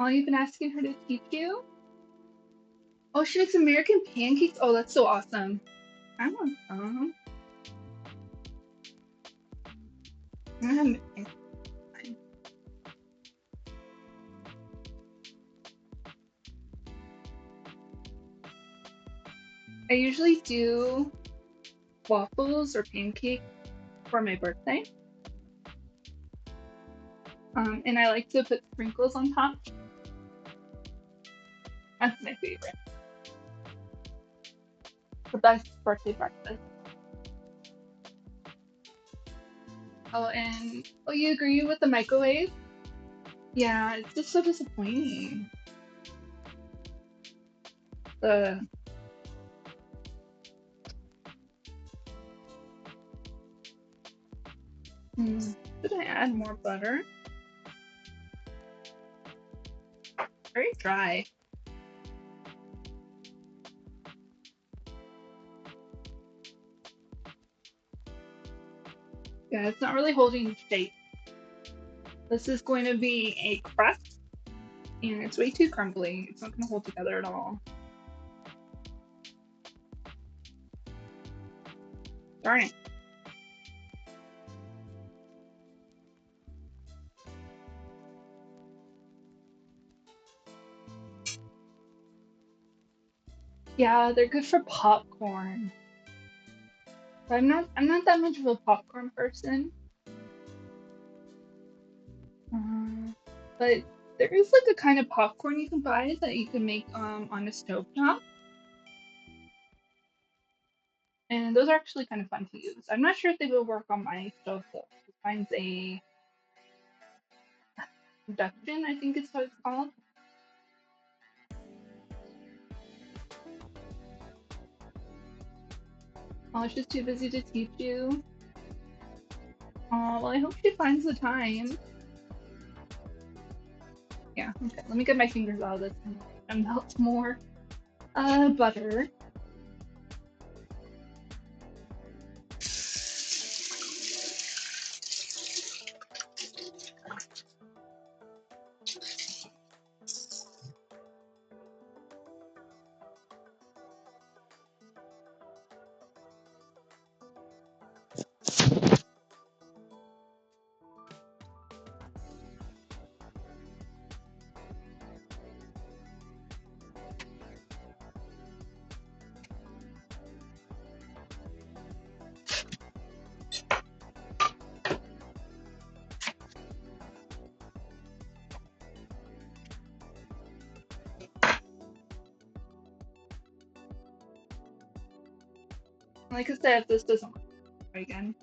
Oh, you've been asking her to teach you? Oh, she makes American pancakes? Oh, that's so awesome. I want some. I'm gonna have pancakes. I usually do waffles or pancakes for my birthday. And I like to put sprinkles on top. That's my favorite. The best birthday breakfast. Oh, and oh, you agree with the microwave? Yeah, it's just so disappointing. The Should I add more butter? Very dry. Yeah, it's not really holding shape. This is going to be a crust, and it's way too crumbly. It's not going to hold together at all. Darn it. Yeah, they're good for popcorn. But I'm not that much of a popcorn person. But there is like a kind of popcorn you can buy that you can make on a stovetop. And those are actually kind of fun to use. I'm not sure if they will work on my stove though. Mine's a induction, I think is what it's called. Oh, she's too busy to teach you. Oh, well, I hope she finds the time. Yeah, okay. Let me get my fingers out of this and melt more butter. Like I said, if this doesn't work, try again.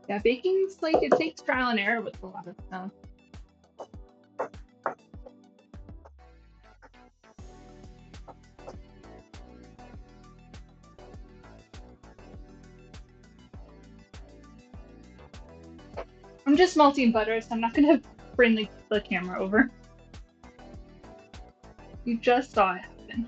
Yeah, baking's like, it takes trial and error with a lot of stuff. I'm just melting butter, so I'm not gonna bring the camera over. You just saw it happen.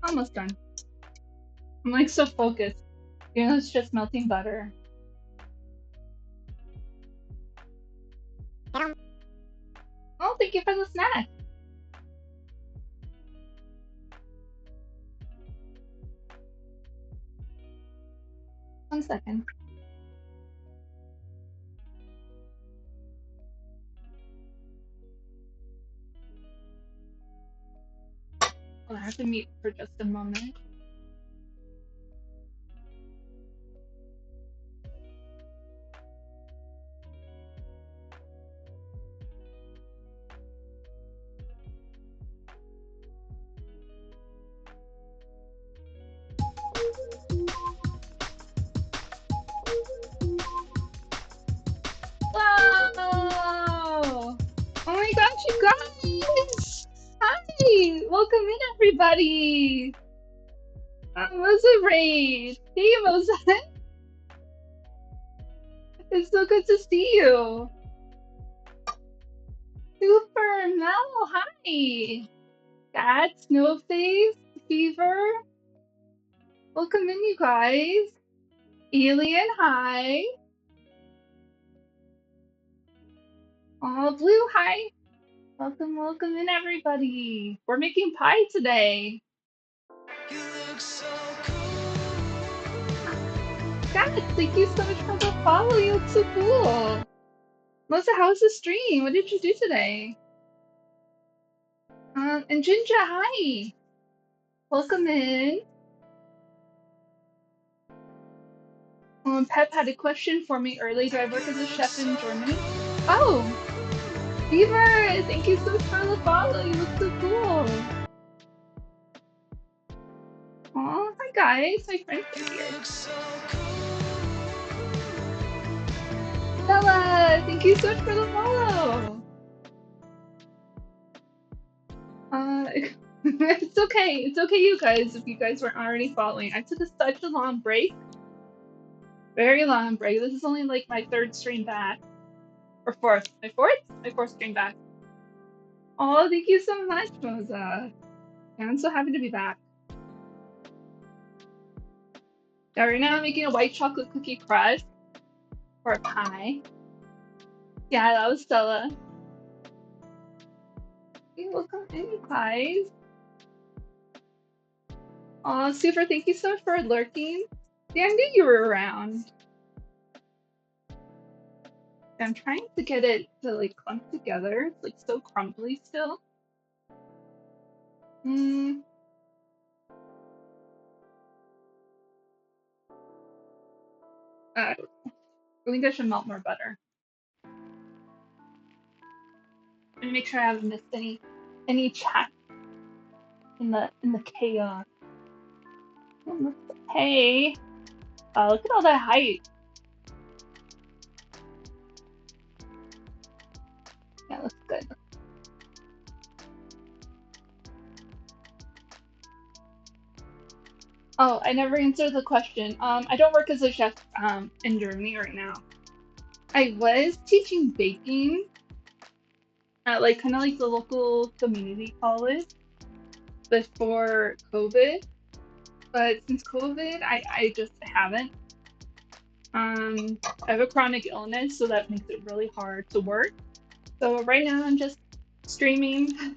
Almost done. I'm like so focused. You know, it's just melting butter. Oh, thank you for the snack. One second. I'll have to mute for just a moment. Whoa! Oh my gosh, you guys! Hi! Welcome in, everybody! Moza Raid! Hey, Moza! It's so good to see you! Super Mel, hi! Cat, Snowface, Fever. Welcome in, you guys. Alien, hi. Oh, Blue, hi. Welcome, welcome in, everybody. We're making pie today. You look so cool. Cat, thank you so much for the follow. You look so cool. Melissa, how was the stream? What did you do today? And Ginger, hi. Welcome in. Pep had a question for me early. Do I work as a chef in Germany? Oh, Beaver, thank you so much for the follow. You look so cool. Aw, hi guys. My friends are here. Bella, thank you so much for the follow. It's okay. It's okay, you guys, if you guys weren't already following. I took such a long break. Very long break. This is only like my third stream back. Or fourth. My fourth? My fourth stream back. Oh, thank you so much, Moza. Yeah, I'm so happy to be back. Yeah, right now I'm making a white chocolate cookie crust for a pie. Yeah, that was Stella. Hey, welcome in, you guys. Aw, Super, thank you so much for lurking. Yeah, I knew you were around. I'm trying to get it to like clump together. It's like so crumbly still. I think I should melt more butter. And make sure I haven't missed any chat in the chaos. Hey, look at all that height. Yeah, looks good. Oh, I never answered the question. I don't work as a chef in Germany right now. I was teaching baking at like kind of like the local community college before COVID, but since COVID, I just haven't. I have a chronic illness, so that makes it really hard to work. So right now I'm just streaming,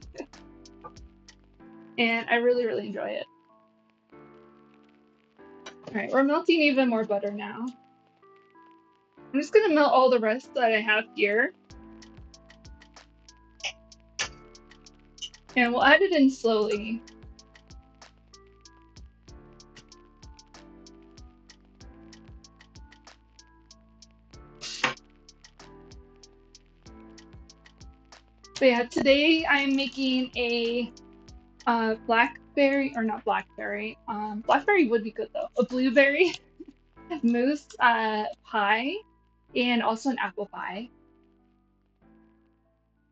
and I really, really enjoy it. All right, we're melting even more butter now. I'm just gonna melt all the rest that I have here, and we'll add it in slowly. But yeah, today I'm making a blackberry, or not blackberry, blackberry would be good though, a blueberry mousse pie, and also an apple pie.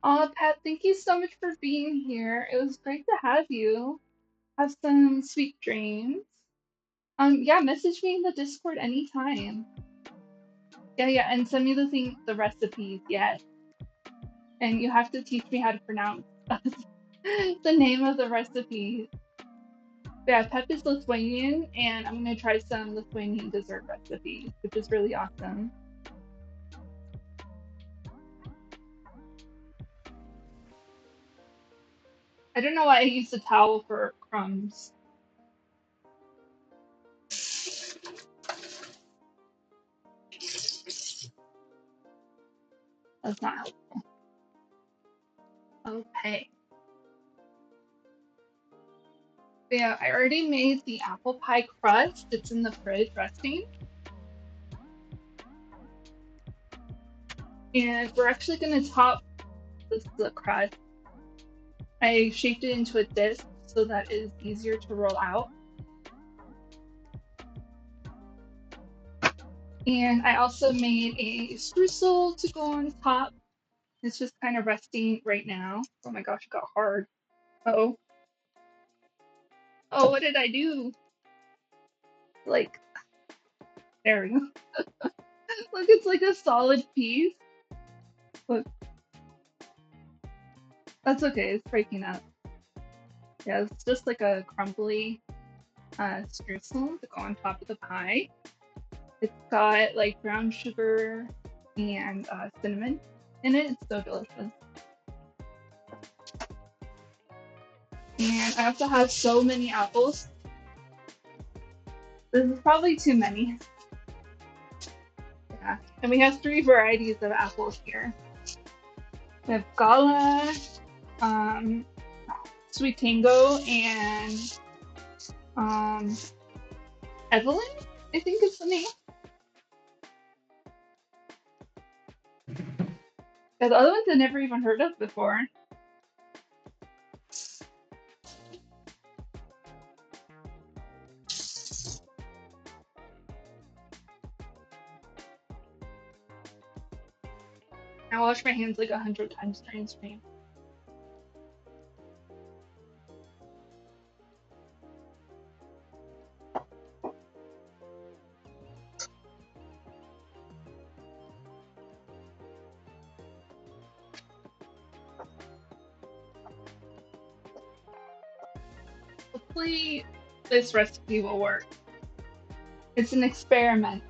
Oh, Pat, thank you so much for being here. It was great to have you. Have some sweet dreams. Yeah, message me in the Discord anytime. Yeah, and send me the recipes, yes. And you have to teach me how to pronounce the name of the recipe. Yeah, Pep is Lithuanian, and I'm gonna try some Lithuanian dessert recipes, which is really awesome. I don't know why I used a towel for crumbs. That's not helpful. Okay. Yeah, I already made the apple pie crust. It's in the fridge resting. And we're actually gonna top the crust. I shaped it into a disc so that it is easier to roll out. And I also made a streusel to go on top. It's just kind of resting right now. Oh my gosh, it got hard. Oh. Oh, what did I do? Like, there we go. Look, it's like a solid piece. Look, that's okay. It's breaking up. Yeah, it's just like a crumbly streusel to go on top of the pie. It's got like brown sugar and cinnamon in it. It's so delicious. And I also have so many apples. This is probably too many. Yeah. And we have three varieties of apples here. We have Gala, um, Sweet Tango, and um, Evelyn, I think is the name. Yeah, the other ones I never even heard of before. I wash my hands like 100 times during stream. Hopefully, this recipe will work. It's an experiment.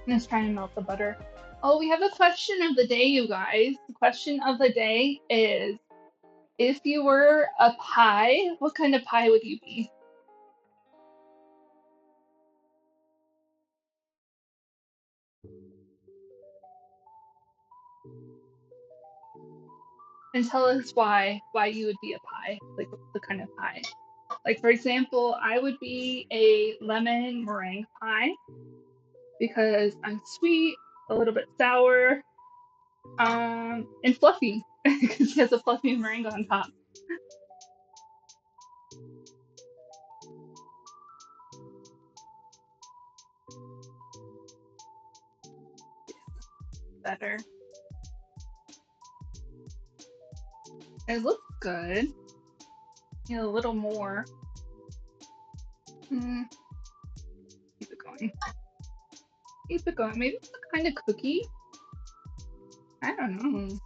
I'm just trying to melt the butter. Oh, we have a question of the day, you guys. The question of the day is, if you were a pie, what kind of pie would you be? And tell us why you would be a pie, like the kind of pie. Like for example, I would be a lemon meringue pie because I'm sweet, a little bit sour, and fluffy because it has a fluffy meringue on top. Better. It looks good. Need a little more. Mm, keep it going. Keep it going. Maybe it's a kind of cookie. I don't know.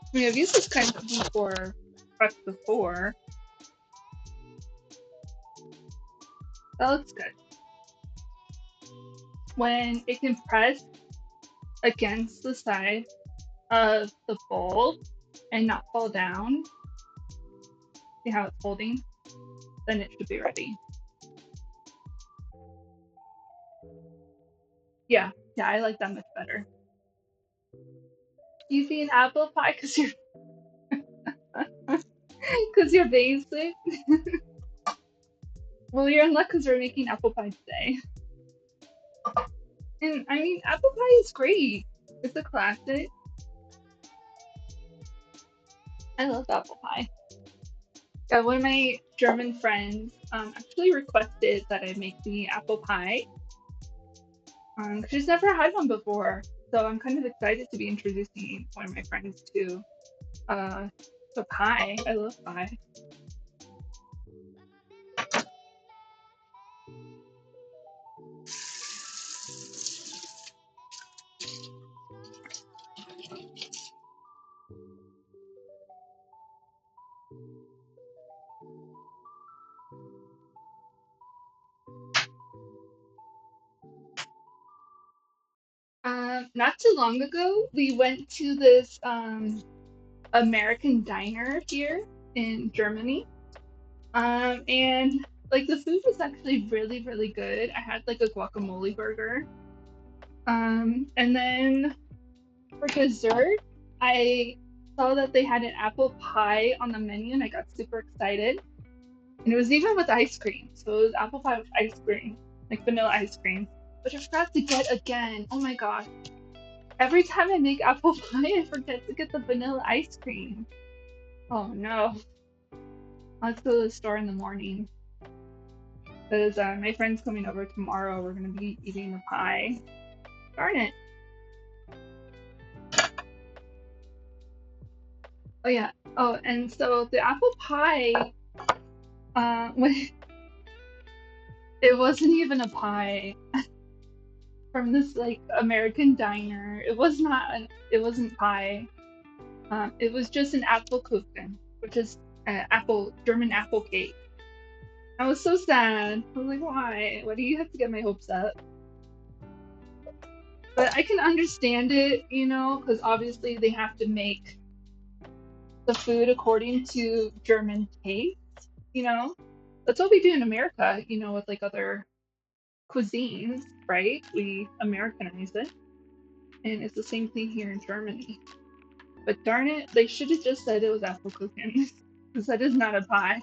I mean, I've used this kind of cookie for press before. That looks good. When it can press against the side of the bowl and not fall down, see how it's holding? Then it should be ready. Yeah, yeah, I like that much better. Easy apple pie because you're because you're basic. Well, you're in luck because we're making apple pie today. And I mean, apple pie is great. It's a classic. I love apple pie. Yeah, one of my German friends actually requested that I make the apple pie. 'Cause she's never had one before, so I'm kind of excited to be introducing one of my friends uh to pie. I love pie. Not too long ago, we went to this American diner here in Germany. And like the food was actually really, really good. I had like a guacamole burger. And then for dessert, I saw that they had an apple pie on the menu and I got super excited. And it was even with ice cream. So it was apple pie with ice cream, like vanilla ice cream, which I forgot to get again. Oh my gosh. Every time I make apple pie, I forget to get the vanilla ice cream. Oh no. Let's go to the store in the morning. Because my friend's coming over tomorrow. We're going to be eating the pie. Darn it. Oh yeah. Oh, and so the apple pie, when it wasn't even a pie from this like American diner. It was not. It wasn't pie. It was just an apple kuchen, which is apple German apple cake. I was so sad. I was like, why? Why do you have to get my hopes up? But I can understand it, because obviously they have to make the food according to German taste, you know? That's what we do in America, with like other cuisines, right? We Americanize it. And it's the same thing here in Germany. But darn it, they should have just said it was apple cookies. Because that is not a pie.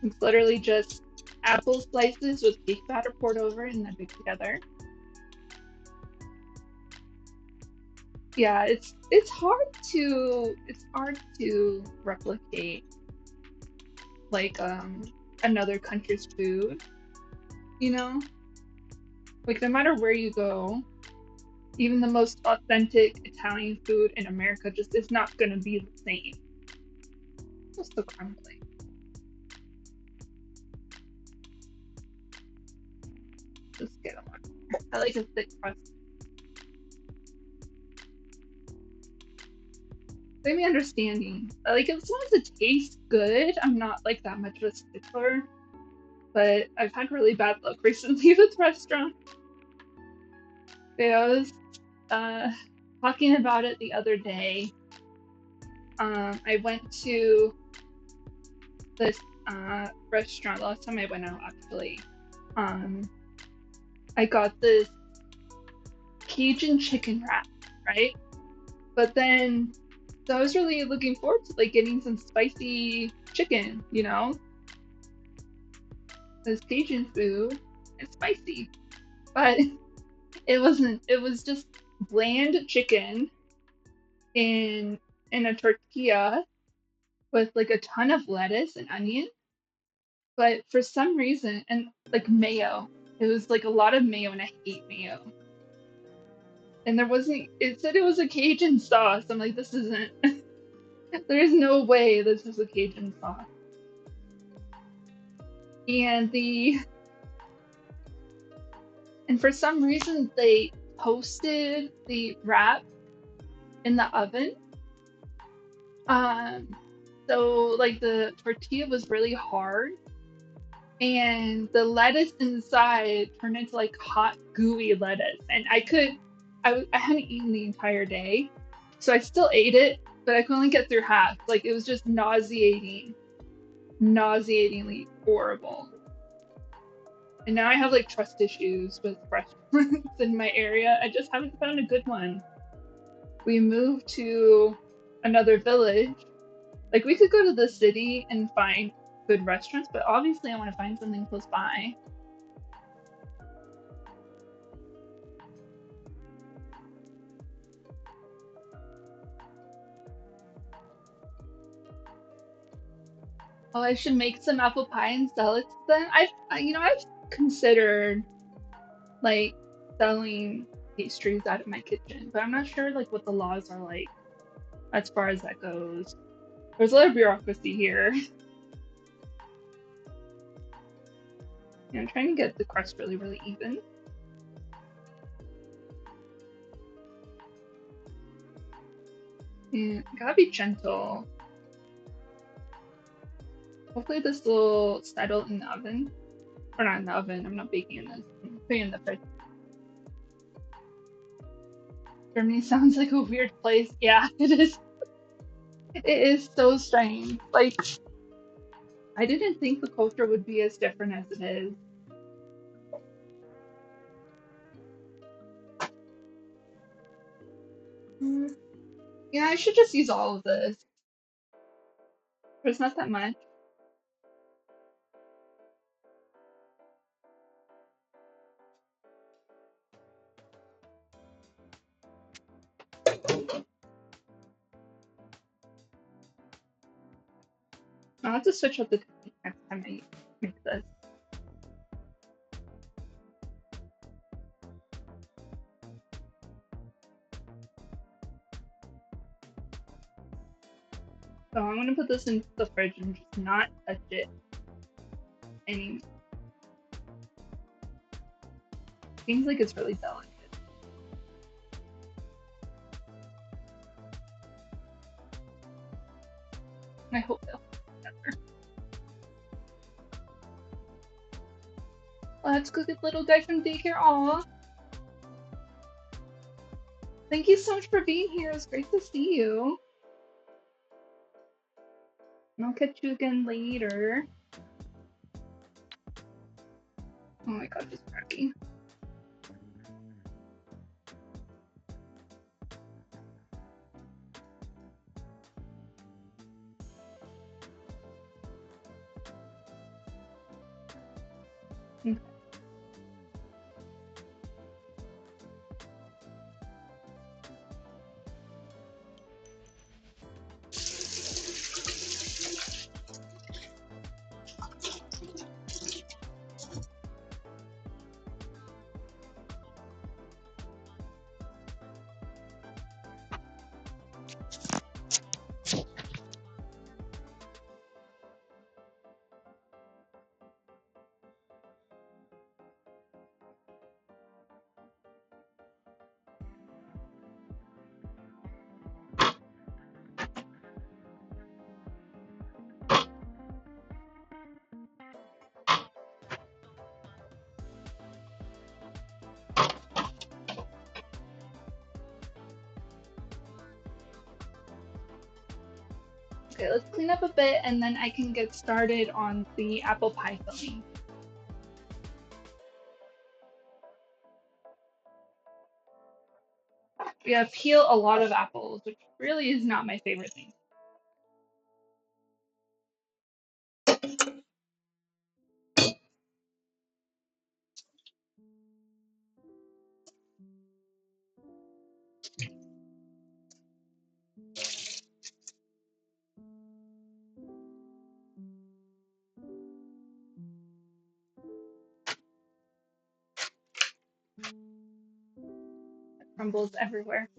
It's literally just apple slices with cake batter poured over and then baked together. Yeah, it's hard to replicate like another country's food, you know? Like no matter where you go, even the most authentic Italian food in America just is not gonna be the same. Just the crumbling. Just get them on. I like a thick crust. Maybe understanding. Like as long as it tastes good, I'm not like that much of a stickler. But I've had really bad luck recently with restaurants. I was uh, talking about it the other day. I went to this restaurant last time I went out actually. Um, I got this Cajun chicken wrap, right? But then, so I was really looking forward to like getting some spicy chicken, this Cajun food. It's spicy, but it wasn't. It was just bland chicken in a tortilla with like a ton of lettuce and onion, but for some reason, and like mayo. It was like a lot of mayo, and I hate mayo. And there wasn't, it said it was a Cajun sauce. I'm like, this isn't, there's no way this is a Cajun sauce. And and for some reason they toasted the wrap in the oven. Um, so like the tortilla was really hard, and the lettuce inside turned into like hot gooey lettuce. And I hadn't eaten the entire day, so I still ate it, but I could only get through half. Like it was just nauseatingly horrible. And now I have like trust issues with restaurants in my area. I just haven't found a good one. We moved to another village. Like we could go to the city and find good restaurants, but obviously I want to find something close by. Oh, I should make some apple pie and sell it to them. I've considered like selling pastries out of my kitchen, but I'm not sure like what the laws are like as far as that goes. There's a lot of bureaucracy here. I'm trying to get the crust really, really even. And gotta be gentle. Hopefully this will settle in the oven. Or not in the oven, I'm not baking in this. I'm putting it in the fridge. Germany sounds like a weird place. Yeah, it is. It is so strange. Like, I didn't think the culture would be as different as it is. Mm, yeah, I should just use all of this. But it's not that much. I'll have to switch up the cooking next time I make this. So I'm gonna put this in the fridge and just not touch it anymore. Seems like it's really delicate. I hope they'll hold together. Let's go get little guy from daycare. Aw. Thank you so much for being here. It was great to see you. And I'll catch you again later. Oh my god, just cracking. Okay. Okay, let's clean up a bit and then I can get started on the apple pie filling. We have peel a lot of apples, which really is not my favorite thing. crumbles everywhere.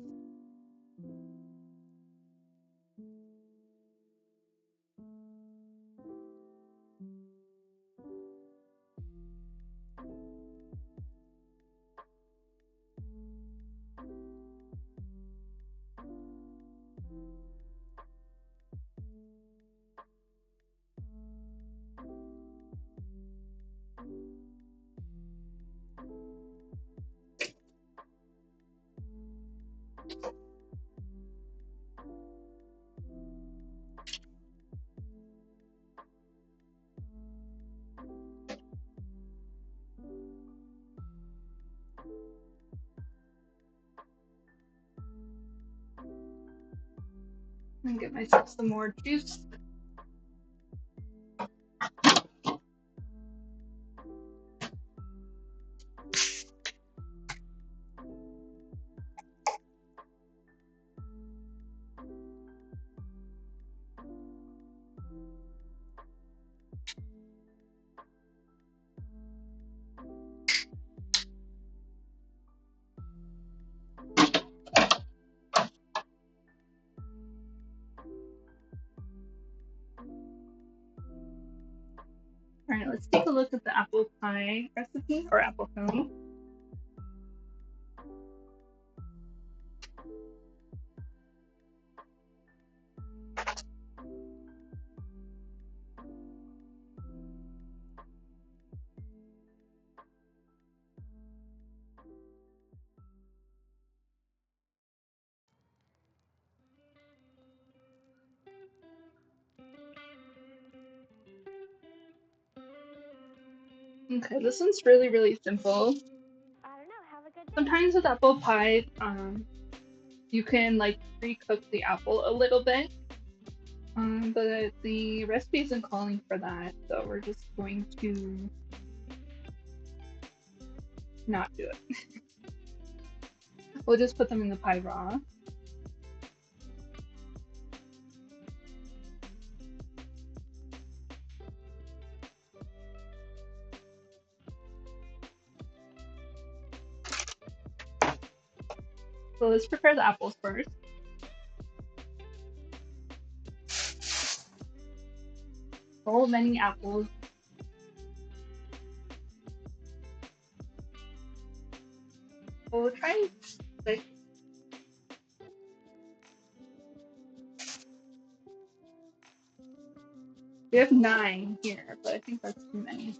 And get myself some more juice. All right, let's take a look at the apple pie recipe or apple cone. Okay, this one's really, really simple. I don't know. Have a good day. Sometimes with apple pie, you can like pre-cook the apple a little bit, but the recipe isn't calling for that, so we're just going to not do it. We'll just put them in the pie raw. So let's prepare the apples first. So many apples. We'll try 6. We have 9 here, but I think that's too many.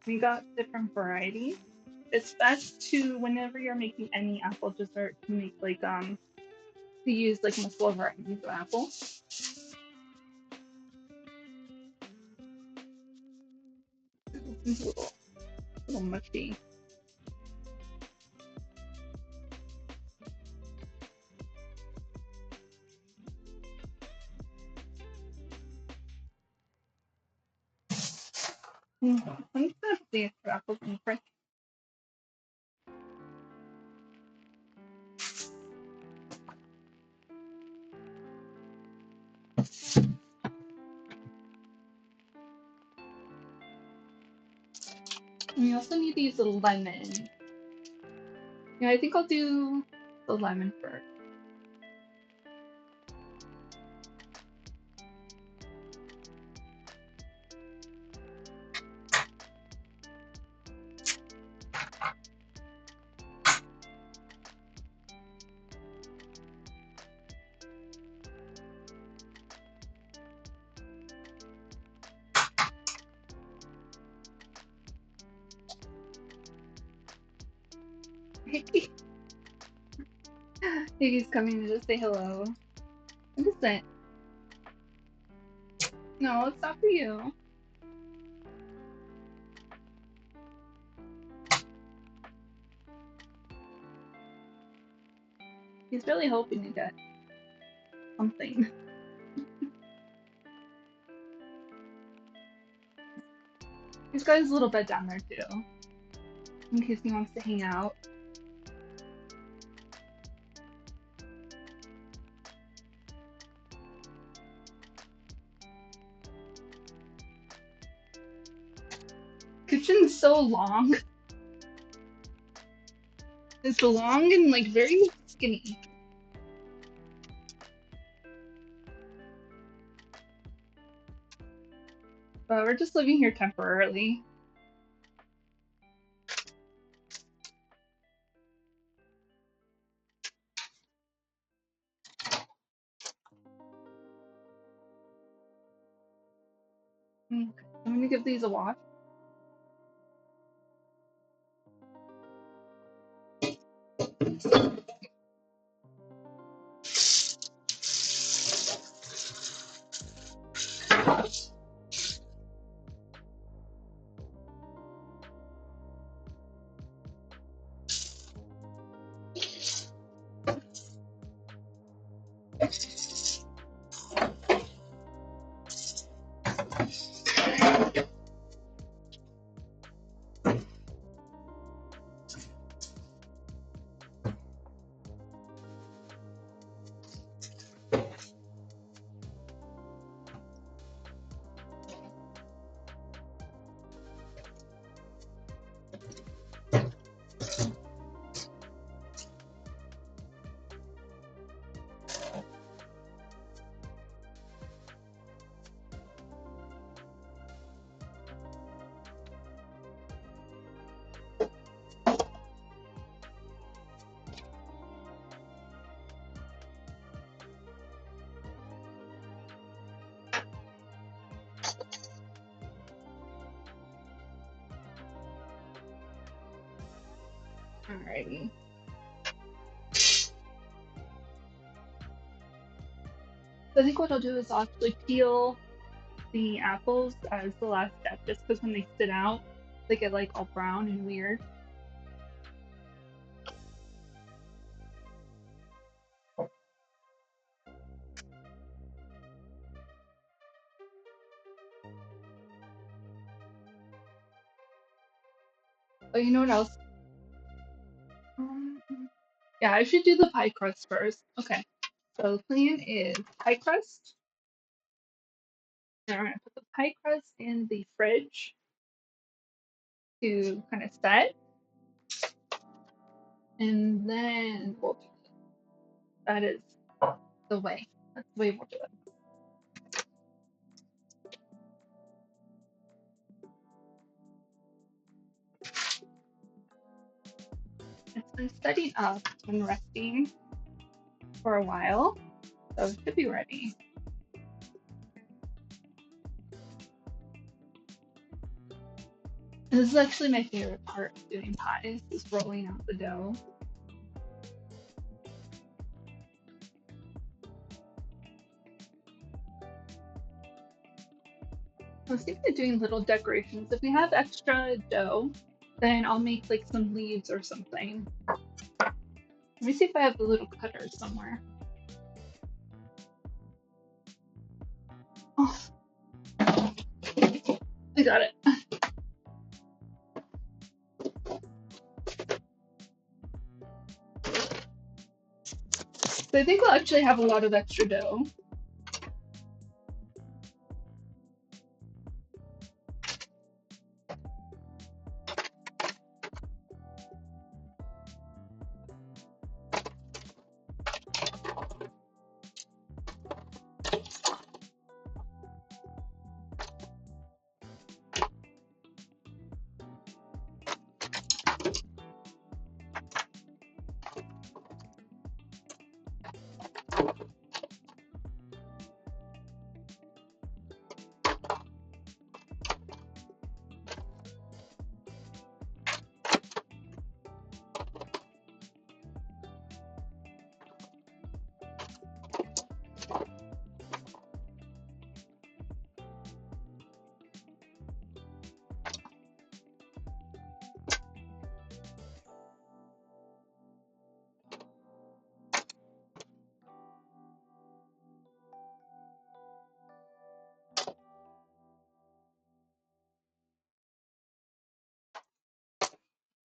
We got different varieties. It's best to, whenever you're making any apple dessert, to make like to use like multiple varieties of apple. It's a little mushy. I'm just gonna put the extra apples in the fridge. And we also need these little lemons. Yeah, I think I'll do the lemon first. He's coming to just say hello. What is it? No, it's not for you. He's really hoping to get something. He's got his little bed down there too, in case he wants to hang out. Kitchen's so long. It's long and like very skinny. But we're just living here temporarily. Okay, I'm gonna give these a wash. Alrighty. So I think what I'll do is I'll actually peel the apples as the last step, just because when they sit out, they get like all brown and weird. But you know what else? Um, yeah, I should do the pie crust first. Okay, so the plan is pie crust. And we're gonna put the pie crust in the fridge to kind of set, and then we'll do it. That is the way. That's the way we'll do it. It's been setting up and resting for a while, so it should be ready. This is actually my favorite part of doing pies, is rolling out the dough. I was thinking of doing little decorations. If we have extra dough, then I'll make like some leaves or something. Let me see if I have the little cutter somewhere. Oh, I got it. So I think we'll actually have a lot of extra dough.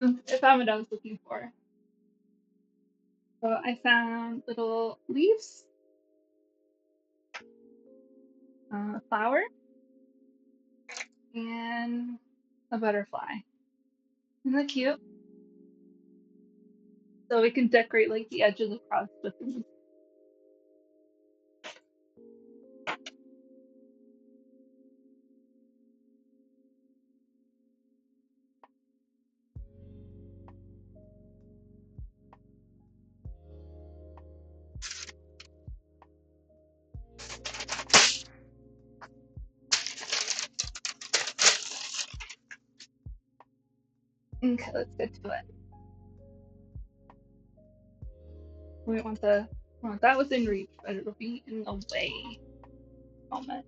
I found what I was looking for. So I found little leaves, flower, and a butterfly. Isn't that cute? So we can decorate like the edge of the crust with these. Okay, let's get to it. We don't want the, well, that was in reach, but it'll be in the way moment.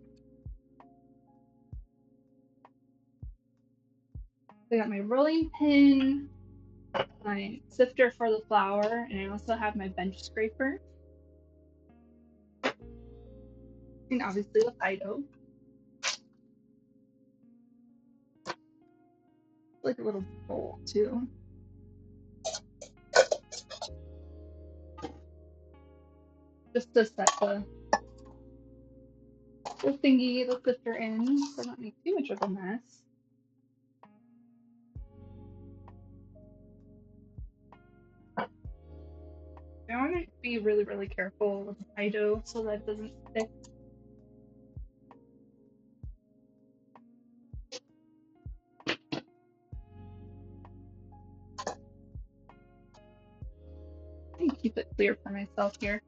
I got my rolling pin, my sifter for the flour, and I also have my bench scraper. And obviously the pie dough. Like a little bowl too. Just to set the thingy, the sifter in, so not make too much of a mess. I want to be really, really careful with the pie dough so that it doesn't stick. And keep it clear for myself here.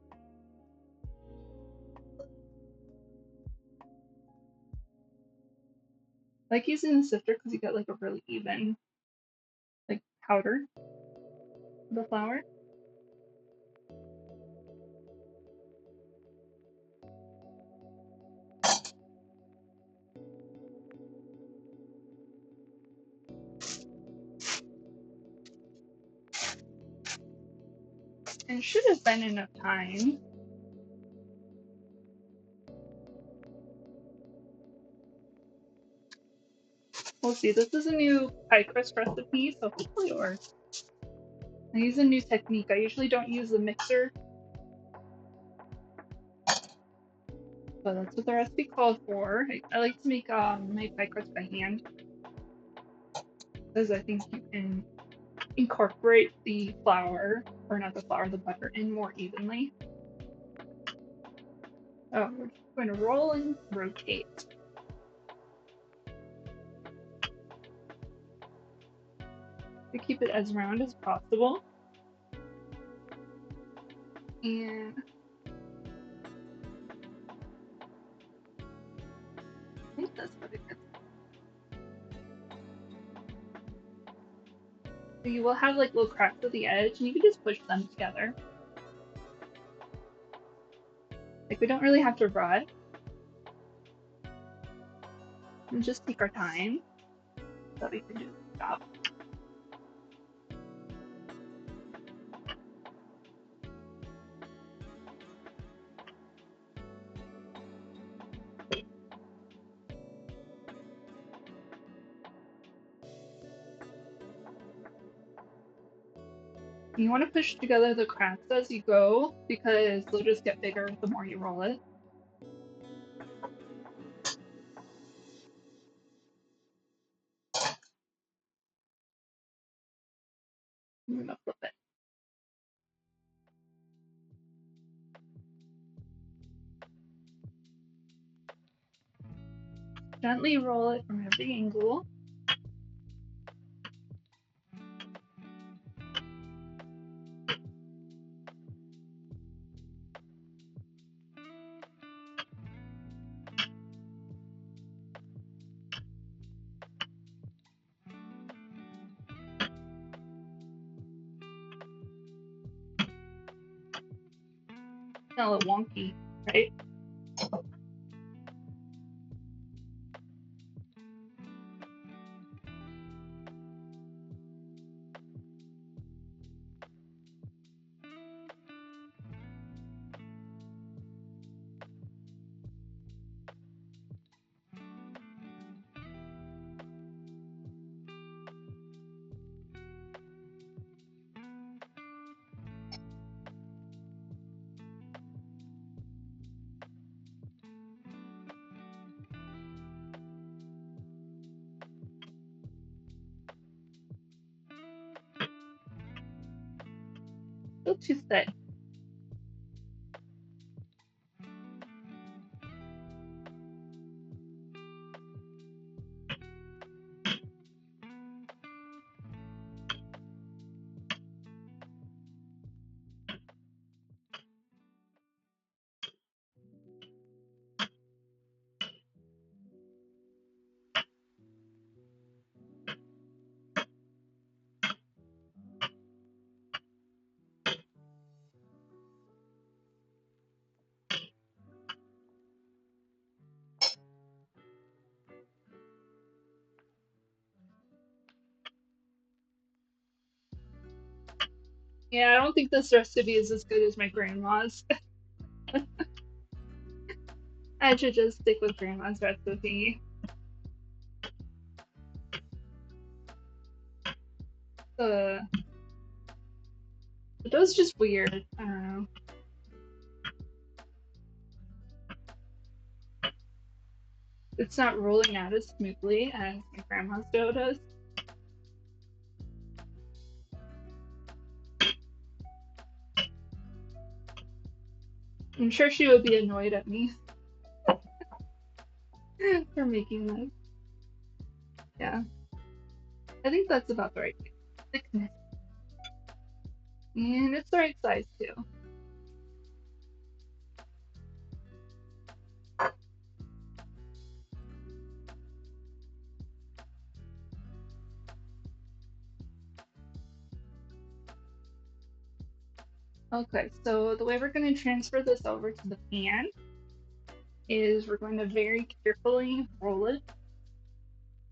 I like using the sifter because you get like a really even like powder of the flour. And should have been enough time. We'll see. This is a new pie crust recipe, so hopefully it works. I use a new technique. I usually don't use the mixer, but that's what the recipe called for. I like to make my pie crust by hand because I think you can incorporate the flour, or not the flour, the butter in more evenly. Oh, we're just going to roll and rotate. To keep it as round as possible. And I think that's what it is. So you will have like little cracks at the edge, and you can just push them together. Like we don't really have to rush. And just take our time so that we can do the job. You want to push together the cracks as you go because they'll just get bigger the more you roll it. I'm gonna flip it. Gently roll it from every angle. It's a little wonky, right? Still too thick. Yeah, I don't think this recipe is as good as my grandma's. I should just stick with grandma's recipe. The the dough's just weird. I don't know. It's not rolling out as smoothly as my grandma's dough does. I'm sure she would be annoyed at me for making this. Yeah, I think that's about the right thickness. And it's the right size too. Okay, so the way we're going to transfer this over to the pan is we're going to very carefully roll it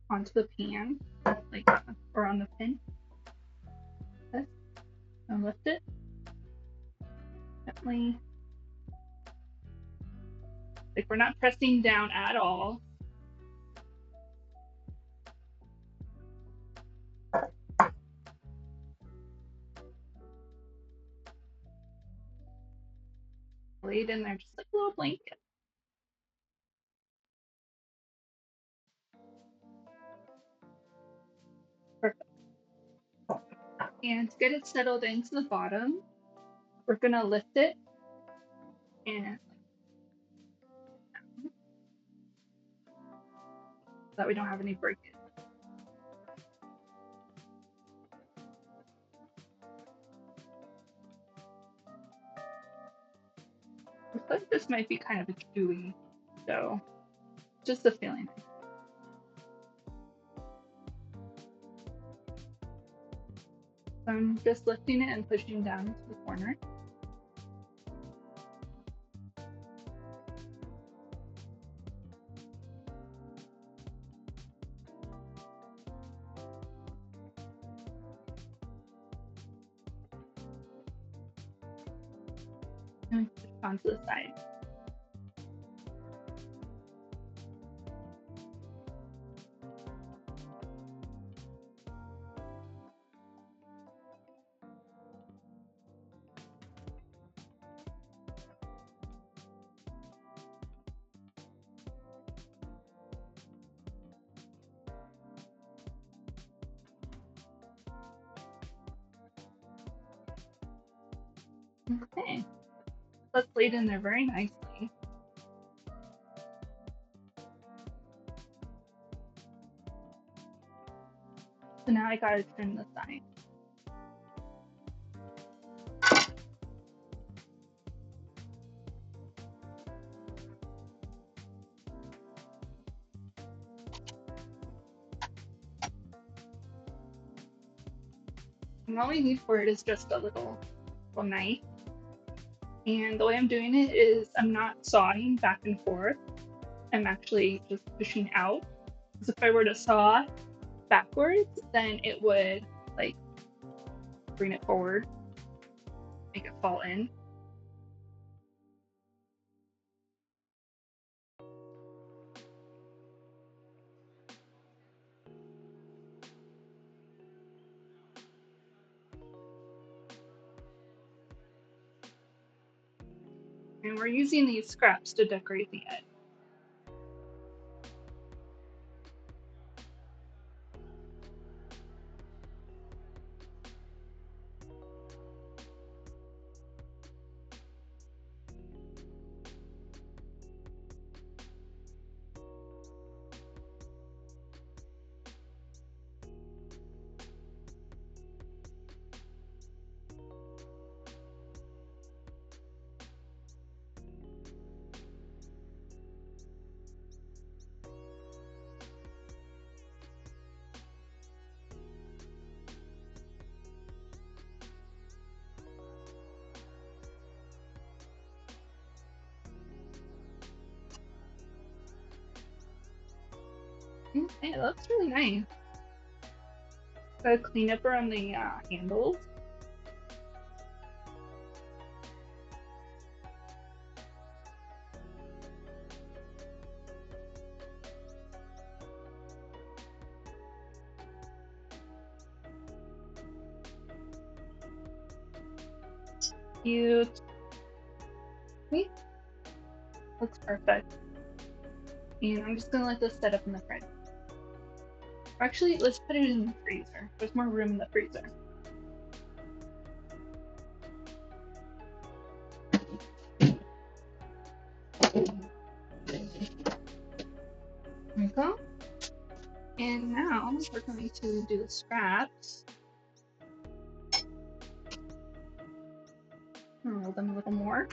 onto the pan, like or on the pin. Okay, and lift it gently. Like we're not pressing down at all. Lay it in there just like a little blanket. Perfect. And to get it settled into the bottom, we're gonna lift it and so that we don't have any breakage. Looks like this might be kind of a chewy dough. Just a feeling. So I'm just lifting it and pushing down to the corner. And push onto the side. Okay, that's laid in there very nicely. So now I gotta trim the side. And all we need for it is just a little knife. And the way I'm doing it is I'm not sawing back and forth. I'm actually just pushing out. Because if I were to saw backwards, then it would like bring it forward, make it fall in. And we're using these scraps to decorate the edge. Okay, that looks really nice. Gotta clean up around the handles. Cute. See? Looks perfect. And I'm just gonna let this set up in the fridge. Or actually, let's put it in the freezer. There's more room in the freezer. There we go. And now we're going to do the scraps. Roll them a little more.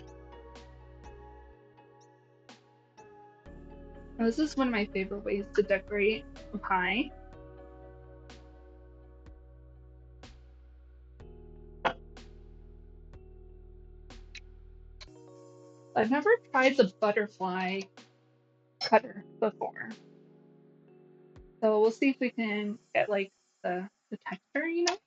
Now, this is one of my favorite ways to decorate a pie. I've never tried the butterfly cutter before. So we'll see if we can get like the texture, you know?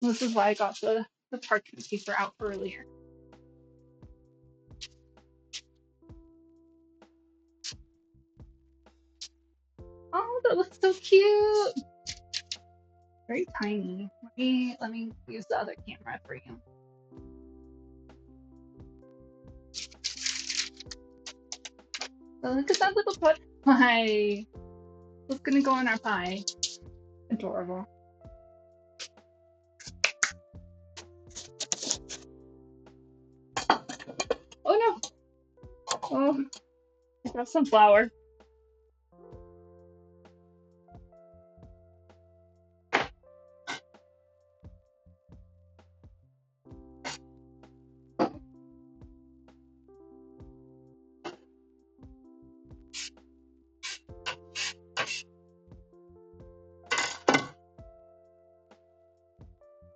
This is why I got the parchment paper out earlier. Oh, that looks so cute! Very tiny. Let me use the other camera for you. So look at that little butterfly. What's gonna go on our pie? Adorable. Oh no! Oh, I got some flour.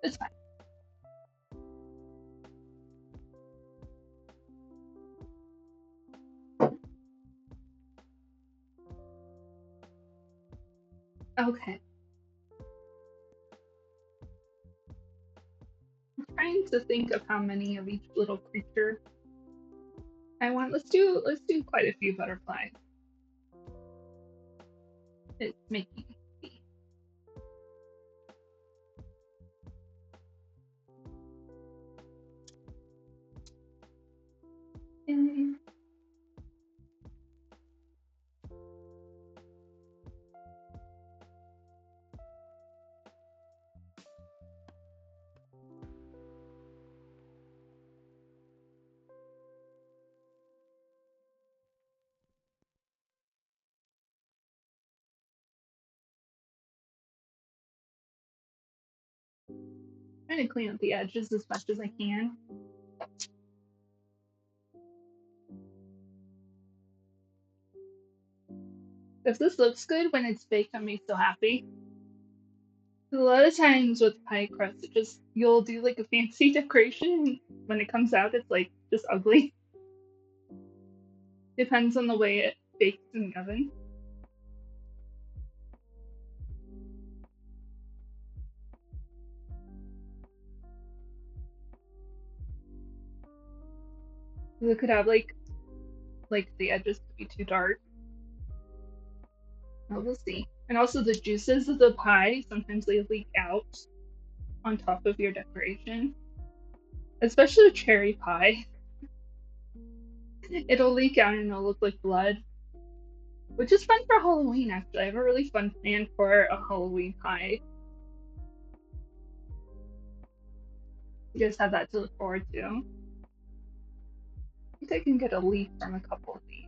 It's fine. Okay. I'm trying to think of how many of each little creature I want. Let's do quite a few butterflies. It's making me see. And trying to clean up the edges as much as I can. If this looks good when it's baked, I'm so happy. A lot of times with pie crust, you'll do like a fancy decoration. When it comes out, it's like just ugly. Depends on the way it bakes in the oven. So it could have like the edges could be too dark. Well, we'll see. And also the juices of the pie sometimes they leak out on top of your decoration, especially a cherry pie. It'll leak out and it'll look like blood, which is fun for Halloween. Actually, I have a really fun plan for a Halloween pie. You guys have that to look forward to. I think I can get a leaf from a couple of these.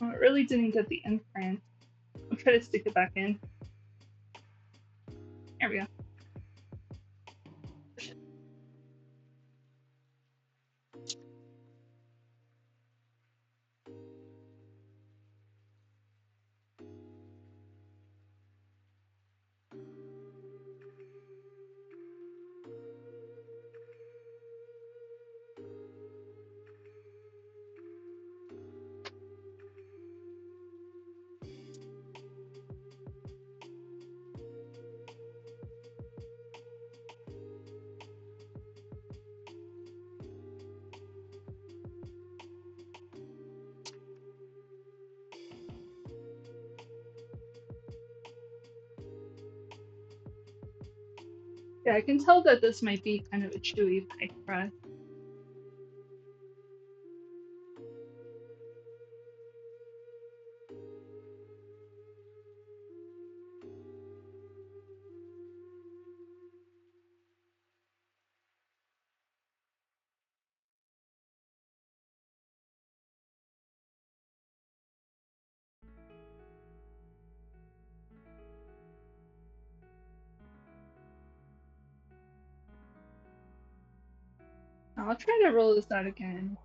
Oh, it really didn't get the imprint. I'll try to stick it back in. There we go. Yeah, I can tell that this might be kind of a chewy pie crust. I'll try to roll this out again.